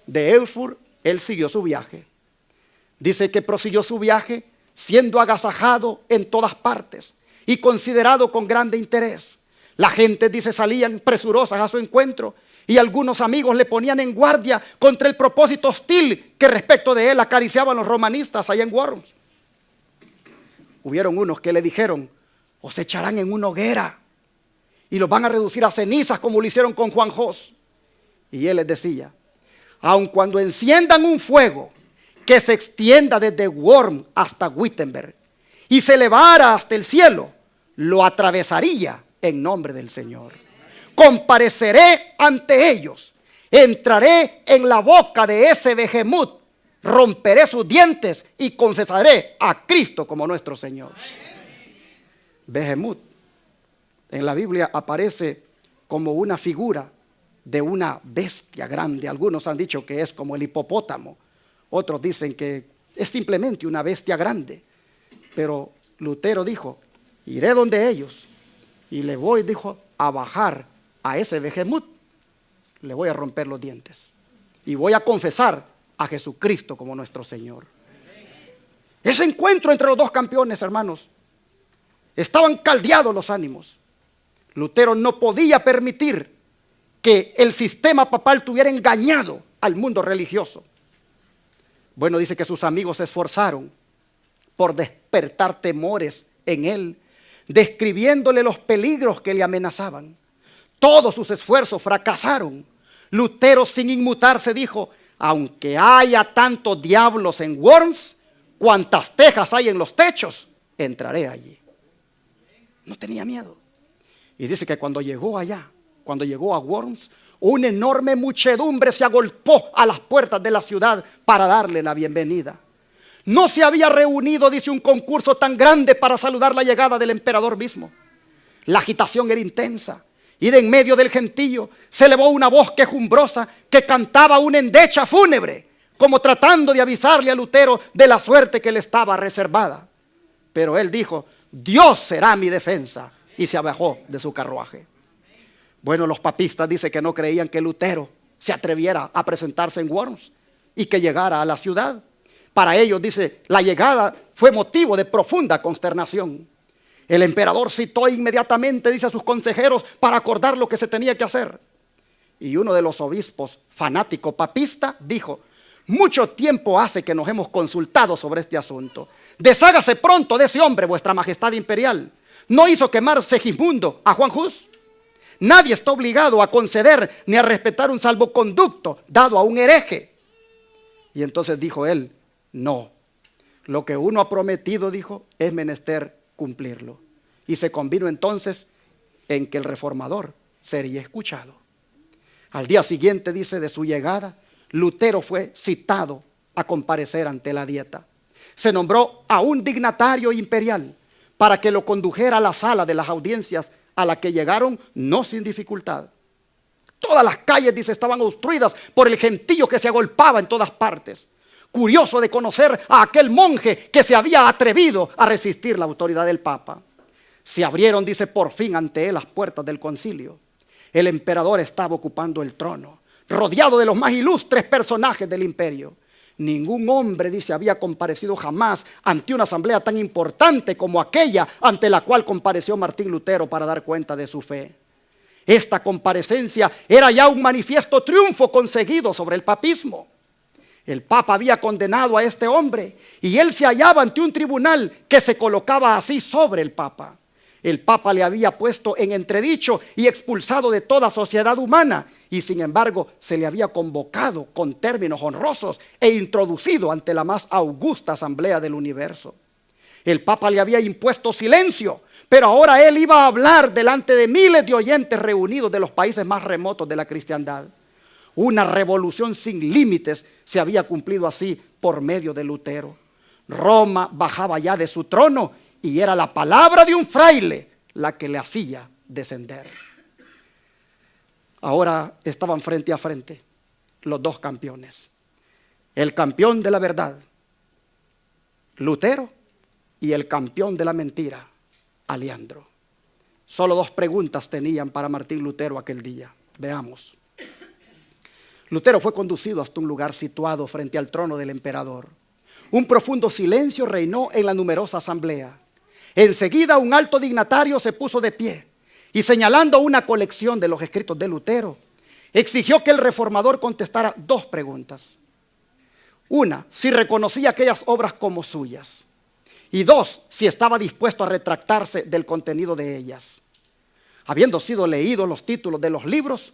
de Erfurt él siguió su viaje. Dice que prosiguió su viaje siendo agasajado en todas partes y considerado con grande interés. La gente, dice, salían presurosas a su encuentro y algunos amigos le ponían en guardia contra el propósito hostil que respecto de él acariciaban los romanistas allá en Worms. Hubieron unos que le dijeron: os echarán en una hoguera y los van a reducir a cenizas como lo hicieron con Juan Hus. Y él les decía: aun cuando enciendan un fuego que se extienda desde Worms hasta Wittenberg y se elevara hasta el cielo, lo atravesaría en nombre del Señor. Compareceré ante ellos, entraré en la boca de ese Behemoth, romperé sus dientes y confesaré a Cristo como nuestro Señor. Behemoth en la Biblia aparece como una figura de una bestia grande. Algunos han dicho que es como el hipopótamo, otros dicen que es simplemente una bestia grande. Pero Lutero dijo: iré donde ellos y le voy, dijo, a bajar a ese Behemoth, le voy a romper los dientes y voy a confesar a Jesucristo como nuestro Señor. Ese encuentro entre los dos campeones, hermanos, estaban caldeados los ánimos. Lutero no podía permitir que el sistema papal tuviera engañado al mundo religioso. Bueno, dice que sus amigos se esforzaron por despertar temores en él, describiéndole los peligros que le amenazaban. Todos sus esfuerzos fracasaron. Lutero, sin inmutarse, dijo: aunque haya tantos diablos en Worms, cuantas tejas hay en los techos, entraré allí. No tenía miedo. Y dice que cuando llegó allá, cuando llegó a Worms, una enorme muchedumbre se agolpó a las puertas de la ciudad para darle la bienvenida. No se había reunido, dice, un concurso tan grande para saludar la llegada del emperador mismo. La agitación era intensa y de en medio del gentío se elevó una voz quejumbrosa que cantaba una endecha fúnebre, como tratando de avisarle a Lutero de la suerte que le estaba reservada. Pero él dijo: Dios será mi defensa, y se abajó de su carruaje. Bueno, los papistas dicen que no creían que Lutero se atreviera a presentarse en Worms y que llegara a la ciudad. Para ellos, dice, la llegada fue motivo de profunda consternación. El emperador citó inmediatamente, dice, a sus consejeros para acordar lo que se tenía que hacer. Y uno de los obispos, fanático papista, dijo: mucho tiempo hace que nos hemos consultado sobre este asunto. Deshágase pronto de ese hombre, vuestra majestad imperial. ¿No hizo quemar Segismundo a Juan Hus? Nadie está obligado a conceder ni a respetar un salvoconducto dado a un hereje. Y entonces dijo él: no, lo que uno ha prometido, dijo, es menester cumplirlo. Y se convino entonces en que el reformador sería escuchado. Al día siguiente, dice, de su llegada, Lutero fue citado a comparecer ante la Dieta. Se nombró a un dignatario imperial para que lo condujera a la sala de las audiencias, a la que llegaron no sin dificultad. Todas las calles, dice, estaban obstruidas por el gentío que se agolpaba en todas partes, curioso de conocer a aquel monje que se había atrevido a resistir la autoridad del Papa. Se abrieron, dice, por fin ante él las puertas del concilio. El emperador estaba ocupando el trono, rodeado de los más ilustres personajes del imperio. Ningún hombre, dice, había comparecido jamás ante una asamblea tan importante como aquella ante la cual compareció Martín Lutero para dar cuenta de su fe. Esta comparecencia era ya un manifiesto triunfo conseguido sobre el papismo. El Papa había condenado a este hombre y él se hallaba ante un tribunal que se colocaba así sobre el Papa. El Papa le había puesto en entredicho y expulsado de toda sociedad humana, y sin embargo se le había convocado con términos honrosos e introducido ante la más augusta asamblea del universo. El Papa le había impuesto silencio, pero ahora él iba a hablar delante de miles de oyentes reunidos de los países más remotos de la cristiandad. Una revolución sin límites se había cumplido así por medio de Lutero. Roma bajaba ya de su trono y era la palabra de un fraile la que le hacía descender. Ahora estaban frente a frente los dos campeones. El campeón de la verdad, Lutero, y el campeón de la mentira, Aleandro. Solo dos preguntas tenían para Martín Lutero aquel día. Veamos. Lutero fue conducido hasta un lugar situado frente al trono del emperador. Un profundo silencio reinó en la numerosa asamblea. Enseguida un alto dignatario se puso de pie y, señalando una colección de los escritos de Lutero, exigió que el reformador contestara dos preguntas. Una, si reconocía aquellas obras como suyas. Y dos, si estaba dispuesto a retractarse del contenido de ellas. Habiendo sido leídos los títulos de los libros,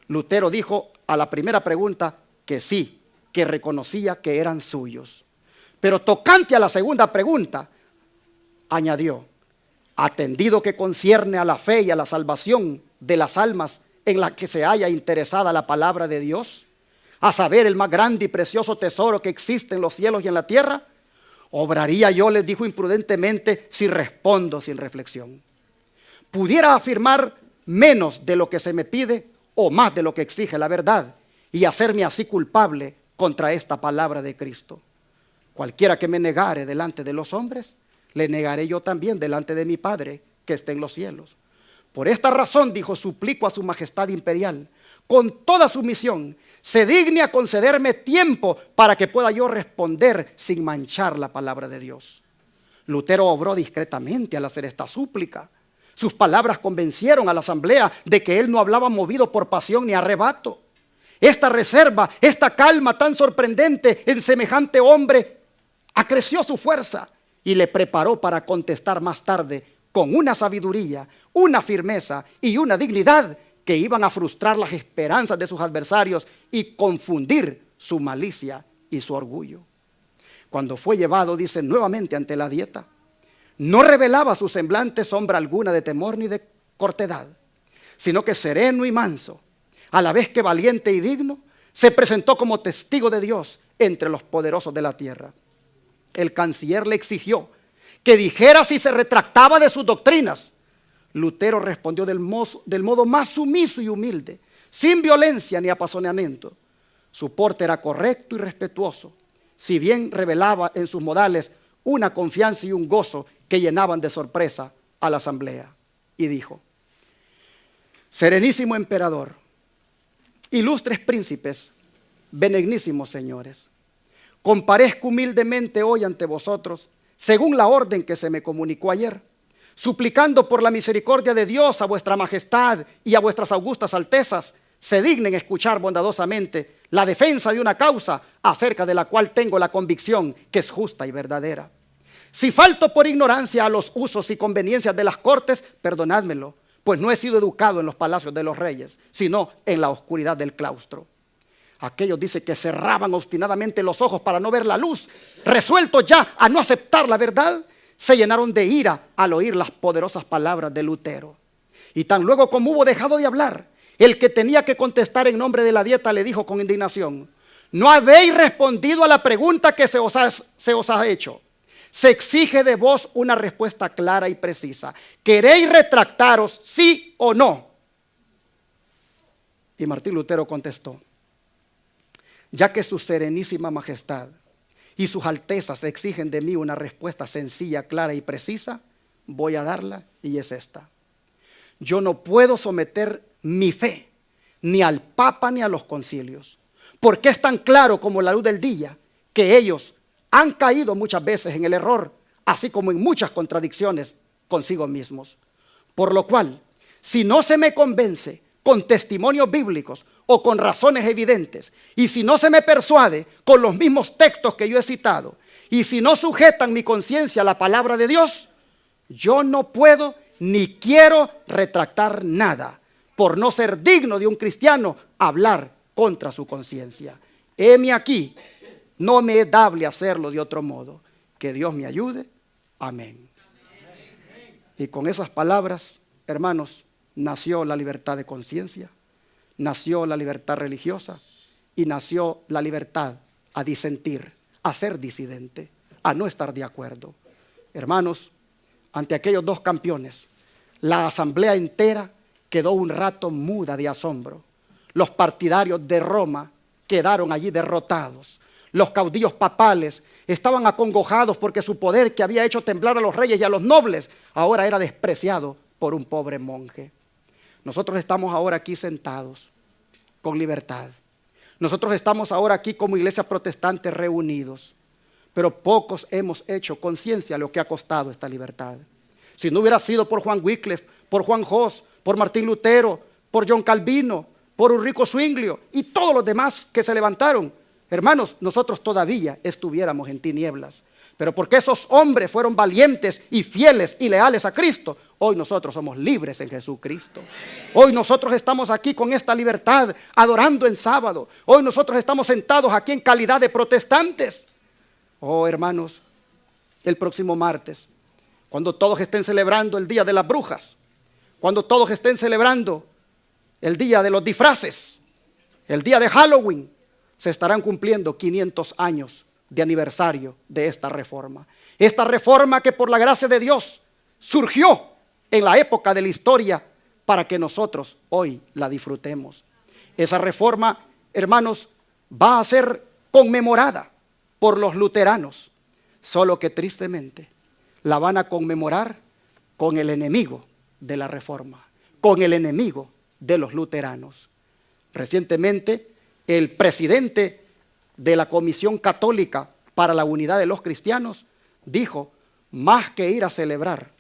Lutero dijo a la primera pregunta que sí, que reconocía que eran suyos. Pero tocante a la segunda pregunta, añadió: atendido que concierne a la fe y a la salvación de las almas en la que se haya interesada la palabra de Dios, a saber, el más grande y precioso tesoro que existe en los cielos y en la tierra, obraría yo, les dijo imprudentemente, si respondo sin reflexión. Pudiera afirmar menos de lo que se me pide o más de lo que exige la verdad y hacerme así culpable contra esta palabra de Cristo. Cualquiera que me negare delante de los hombres, le negaré yo también delante de mi Padre que está en los cielos. Por esta razón, dijo, suplico a su majestad imperial, con toda sumisión, se digne a concederme tiempo para que pueda yo responder sin manchar la palabra de Dios. Lutero obró discretamente al hacer esta súplica. Sus palabras convencieron a la asamblea de que él no hablaba movido por pasión ni arrebato. Esta reserva, esta calma tan sorprendente en semejante hombre, acreció su fuerza y le preparó para contestar más tarde con una sabiduría, una firmeza y una dignidad que iban a frustrar las esperanzas de sus adversarios y confundir su malicia y su orgullo. Cuando fue llevado, dice, nuevamente ante la dieta, no revelaba su semblante sombra alguna de temor ni de cortedad, sino que sereno y manso, a la vez que valiente y digno, se presentó como testigo de Dios entre los poderosos de la tierra. El canciller le exigió que dijera si se retractaba de sus doctrinas. Lutero respondió del modo más sumiso y humilde, sin violencia ni apasionamiento. Su porte era correcto y respetuoso, si bien revelaba en sus modales una confianza y un gozo que llenaban de sorpresa a la asamblea. Y dijo: serenísimo emperador, ilustres príncipes, benignísimos señores, comparezco humildemente hoy ante vosotros, según la orden que se me comunicó ayer, suplicando por la misericordia de Dios a vuestra majestad y a vuestras augustas altezas se dignen escuchar bondadosamente la defensa de una causa acerca de la cual tengo la convicción que es justa y verdadera. Si falto por ignorancia a los usos y conveniencias de las cortes, perdonádmelo, pues no he sido educado en los palacios de los reyes, sino en la oscuridad del claustro. Aquellos, dice, que cerraban obstinadamente los ojos para no ver la luz, resueltos ya a no aceptar la verdad, se llenaron de ira al oír las poderosas palabras de Lutero. Y tan luego como hubo dejado de hablar, el que tenía que contestar en nombre de la dieta le dijo con indignación: no habéis respondido a la pregunta que se os ha hecho. Se exige de vos una respuesta clara y precisa. ¿Queréis retractaros, sí o no? Y Martín Lutero contestó: ya que su serenísima majestad y sus altezas exigen de mí una respuesta sencilla, clara y precisa, voy a darla, y es esta: yo no puedo someter mi fe ni al Papa ni a los concilios, porque es tan claro como la luz del día que ellos han caído muchas veces en el error, así como en muchas contradicciones consigo mismos. Por lo cual, si no se me convence con testimonios bíblicos o con razones evidentes, y si no se me persuade con los mismos textos que yo he citado, y si no sujetan mi conciencia a la palabra de Dios, yo no puedo ni quiero retractar nada, por no ser digno de un cristiano hablar contra su conciencia. Heme aquí, no me es dable hacerlo de otro modo. Que Dios me ayude. Amén. Y con esas palabras, hermanos, nació la libertad de conciencia, nació la libertad religiosa y nació la libertad a disentir, a ser disidente, a no estar de acuerdo. Hermanos, ante aquellos dos campeones, la asamblea entera quedó un rato muda de asombro. Los partidarios de Roma quedaron allí derrotados. Los caudillos papales estaban acongojados porque su poder, que había hecho temblar a los reyes y a los nobles, ahora era despreciado por un pobre monje. Nosotros estamos ahora aquí sentados con libertad. Nosotros estamos ahora aquí como iglesia protestante reunidos, pero pocos hemos hecho conciencia de lo que ha costado esta libertad. Si no hubiera sido por Juan Wycliffe, por Juan Hus, por Martín Lutero, por John Calvino, por Ulrico Zwinglio y todos los demás que se levantaron, hermanos, nosotros todavía estuviéramos en tinieblas. Pero porque esos hombres fueron valientes y fieles y leales a Cristo, hoy nosotros somos libres en Jesucristo. Hoy nosotros estamos aquí con esta libertad, adorando en sábado. Hoy nosotros estamos sentados aquí en calidad de protestantes. Oh, hermanos, el próximo martes, cuando todos estén celebrando el Día de las Brujas, cuando todos estén celebrando el Día de los Disfraces, el Día de Halloween, se estarán cumpliendo 500 años de aniversario de esta reforma. Esta reforma que por la gracia de Dios surgió en la época de la historia para que nosotros hoy la disfrutemos. Esa reforma, hermanos, va a ser conmemorada por los luteranos, solo que tristemente la van a conmemorar con el enemigo de la reforma, con el enemigo de los luteranos. Recientemente, el presidente de la Comisión Católica para la Unidad de los Cristianos dijo, más que ir a celebrar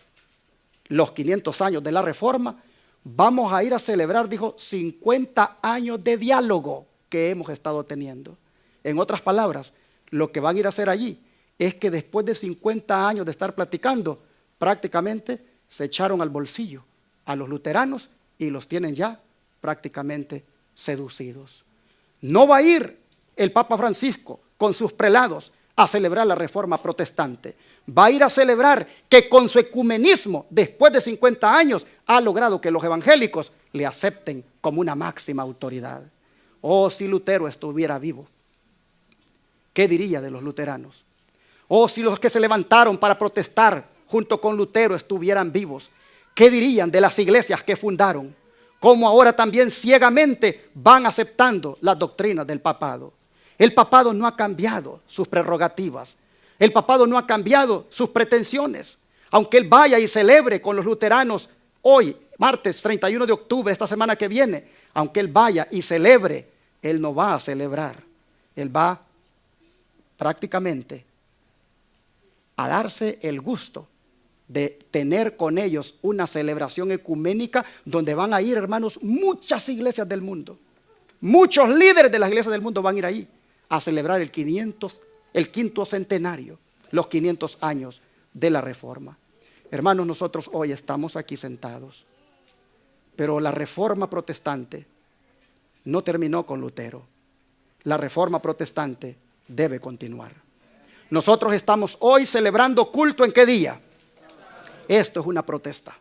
los 500 años de la Reforma, vamos a ir a celebrar, dijo, 50 años de diálogo que hemos estado teniendo. En otras palabras, lo que van a ir a hacer allí es que después de 50 años de estar platicando, prácticamente se echaron al bolsillo a los luteranos y los tienen ya prácticamente seducidos. No va a ir el Papa Francisco con sus prelados a celebrar la reforma protestante. Va a ir a celebrar que con su ecumenismo, después de 50 años, ha logrado que los evangélicos le acepten como una máxima autoridad. Oh, si Lutero estuviera vivo, ¿qué diría de los luteranos? Oh, si los que se levantaron para protestar junto con Lutero estuvieran vivos, ¿qué dirían de las iglesias que fundaron? Cómo ahora también ciegamente van aceptando las doctrinas del papado. El papado no ha cambiado sus prerrogativas. El papado no ha cambiado sus pretensiones. Aunque él vaya y celebre con los luteranos hoy, martes 31 de octubre, esta semana que viene, aunque él vaya y celebre, él no va a celebrar. Él va prácticamente a darse el gusto de tener con ellos una celebración ecuménica donde van a ir, hermanos, muchas iglesias del mundo. Muchos líderes de las iglesias del mundo van a ir ahí a celebrar el quinto centenario, los 500 años de la Reforma. Hermanos, nosotros hoy estamos aquí sentados, pero la Reforma protestante no terminó con Lutero. La Reforma protestante debe continuar. Nosotros estamos hoy celebrando culto, ¿en qué día? Esto es una protesta.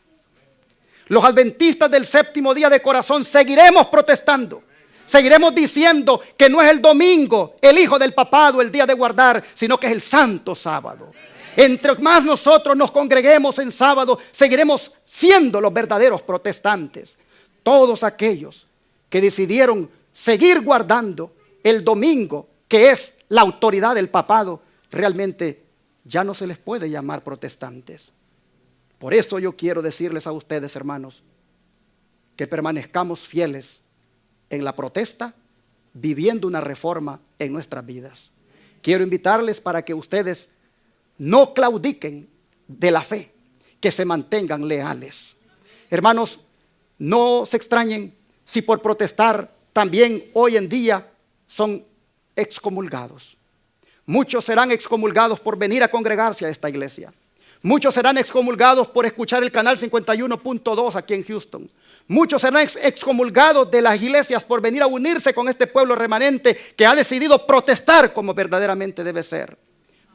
Los adventistas del séptimo día de corazón seguiremos protestando. Seguiremos diciendo que no es el domingo, el hijo del papado, el día de guardar, sino que es el santo sábado. Entre más nosotros nos congreguemos en sábado, seguiremos siendo los verdaderos protestantes. Todos aquellos que decidieron seguir guardando el domingo, que es la autoridad del papado, realmente ya no se les puede llamar protestantes. Por eso yo quiero decirles a ustedes, hermanos, que permanezcamos fieles en la protesta, viviendo una reforma en nuestras vidas. Quiero invitarles para que ustedes no claudiquen de la fe, que se mantengan leales. Hermanos, no se extrañen si por protestar también hoy en día son excomulgados. Muchos serán excomulgados por venir a congregarse a esta iglesia. Muchos serán excomulgados por escuchar el canal 51.2 aquí en Houston. Muchos serán excomulgados de las iglesias por venir a unirse con este pueblo remanente que ha decidido protestar como verdaderamente debe ser.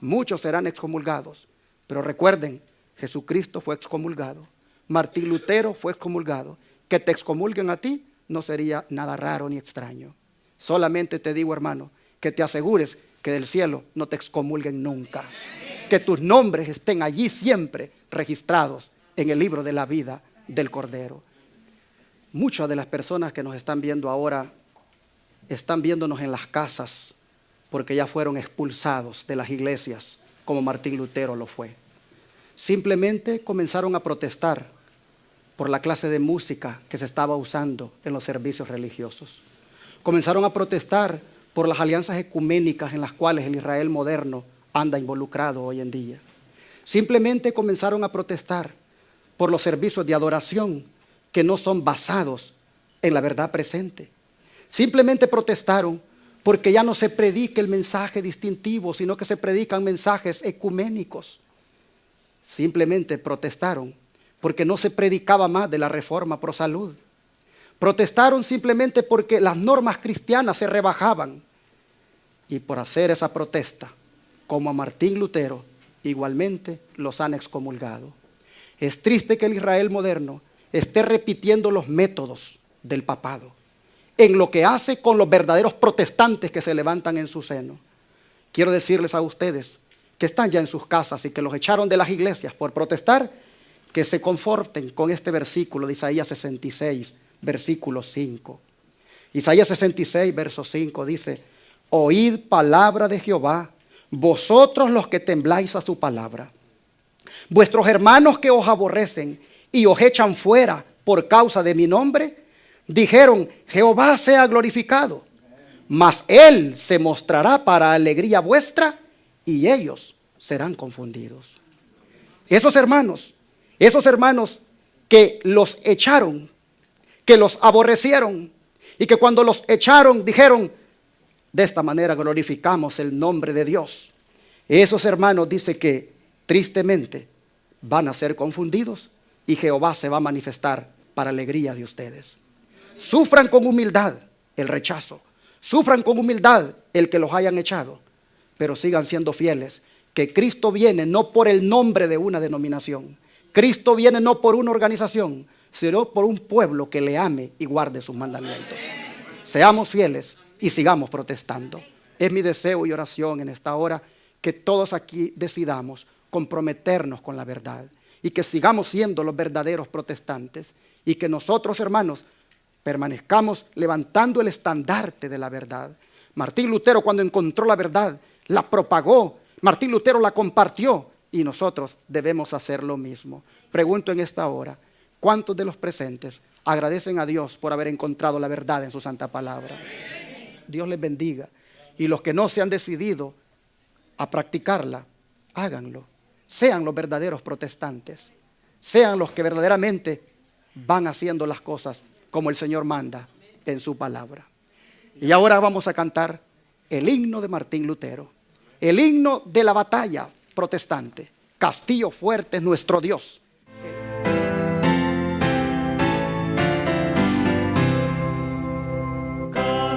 Muchos serán excomulgados. Pero recuerden, Jesucristo fue excomulgado. Martín Lutero fue excomulgado. Que te excomulguen a ti no sería nada raro ni extraño. Solamente te digo, hermano, que te asegures que del cielo no te excomulguen nunca. Que tus nombres estén allí siempre registrados en el libro de la vida del Cordero. Muchas de las personas que nos están viendo ahora están viéndonos en las casas porque ya fueron expulsados de las iglesias como Martín Lutero lo fue. Simplemente comenzaron a protestar por la clase de música que se estaba usando en los servicios religiosos. Comenzaron a protestar por las alianzas ecuménicas en las cuales el Israel moderno anda involucrado hoy en día. Simplemente comenzaron a protestar por los servicios de adoración que no son basados en la verdad presente. Simplemente protestaron porque ya no se predica el mensaje distintivo, sino que se predican mensajes ecuménicos. Simplemente protestaron porque no se predicaba más de la reforma pro salud. Protestaron simplemente porque las normas cristianas se rebajaban. Y por hacer esa protesta, como a Martín Lutero, igualmente los han excomulgado. Es triste que el Israel moderno esté repitiendo los métodos del papado en lo que hace con los verdaderos protestantes que se levantan en su seno. Quiero decirles a ustedes que están ya en sus casas y que los echaron de las iglesias por protestar, que se conforten con este versículo de Isaías 66, versículo 5. Isaías 66, verso 5 dice: oíd palabra de Jehová, vosotros los que tembláis a su palabra. Vuestros hermanos que os aborrecen y os echan fuera por causa de mi nombre, dijeron: Jehová sea glorificado. Mas él se mostrará para alegría vuestra y ellos serán confundidos. Esos hermanos que los echaron, que los aborrecieron y que cuando los echaron dijeron: de esta manera glorificamos el nombre de Dios. Esos hermanos dice que tristemente van a ser confundidos y Jehová se va a manifestar para alegría de ustedes. Sufran con humildad el rechazo, sufran con humildad el que los hayan echado, pero sigan siendo fieles, que Cristo viene no por el nombre de una denominación, Cristo viene no por una organización, sino por un pueblo que le ame y guarde sus mandamientos. Seamos fieles y sigamos protestando. Es mi deseo y oración en esta hora que todos aquí decidamos comprometernos con la verdad y que sigamos siendo los verdaderos protestantes y que nosotros, hermanos, permanezcamos levantando el estandarte de la verdad. Martín Lutero, cuando encontró la verdad, la propagó. Martín Lutero la compartió y nosotros debemos hacer lo mismo. Pregunto en esta hora: ¿cuántos de los presentes agradecen a Dios por haber encontrado la verdad en su santa palabra? Dios les bendiga. Y los que no se han decidido a practicarla, háganlo. Sean los verdaderos protestantes. Sean los que verdaderamente van haciendo las cosas como el Señor manda en su palabra. Y ahora vamos a cantar el himno de Martín Lutero, el himno de la batalla protestante. Castillo fuerte es nuestro Dios. Con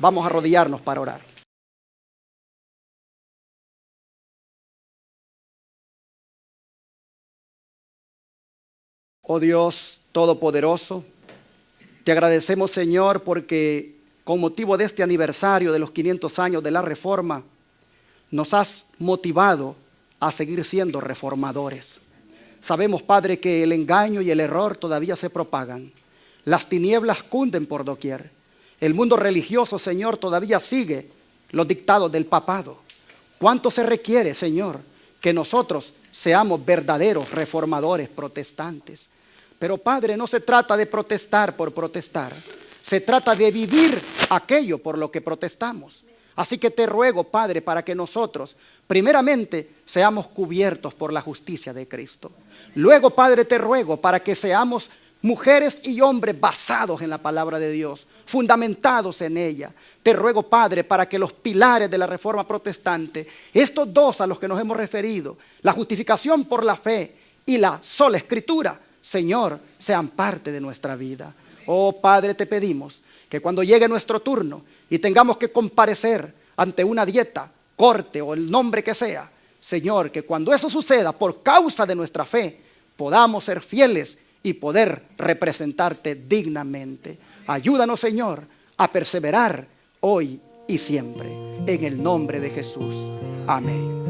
Vamos a arrodillarnos para orar. Oh Dios Todopoderoso, te agradecemos, Señor, porque con motivo de este aniversario de los 500 años de la Reforma, nos has motivado a seguir siendo reformadores. Sabemos, Padre, que el engaño y el error todavía se propagan. Las tinieblas cunden por doquier. El mundo religioso, Señor, todavía sigue los dictados del papado. ¿Cuánto se requiere, Señor, que nosotros seamos verdaderos reformadores protestantes? Pero, Padre, no se trata de protestar por protestar. Se trata de vivir aquello por lo que protestamos. Así que te ruego, Padre, para que nosotros, primeramente, seamos cubiertos por la justicia de Cristo. Luego, Padre, te ruego para que seamos mujeres y hombres basados en la palabra de Dios, fundamentados en ella. Te ruego, Padre, para que los pilares de la Reforma Protestante, estos dos a los que nos hemos referido, la justificación por la fe y la sola Escritura, Señor, sean parte de nuestra vida. Oh Padre, te pedimos que cuando llegue nuestro turno y tengamos que comparecer ante una dieta, corte o el nombre que sea, Señor, que cuando eso suceda por causa de nuestra fe, podamos ser fieles y poder representarte dignamente. Ayúdanos, Señor, a perseverar hoy y siempre. En el nombre de Jesús. Amén.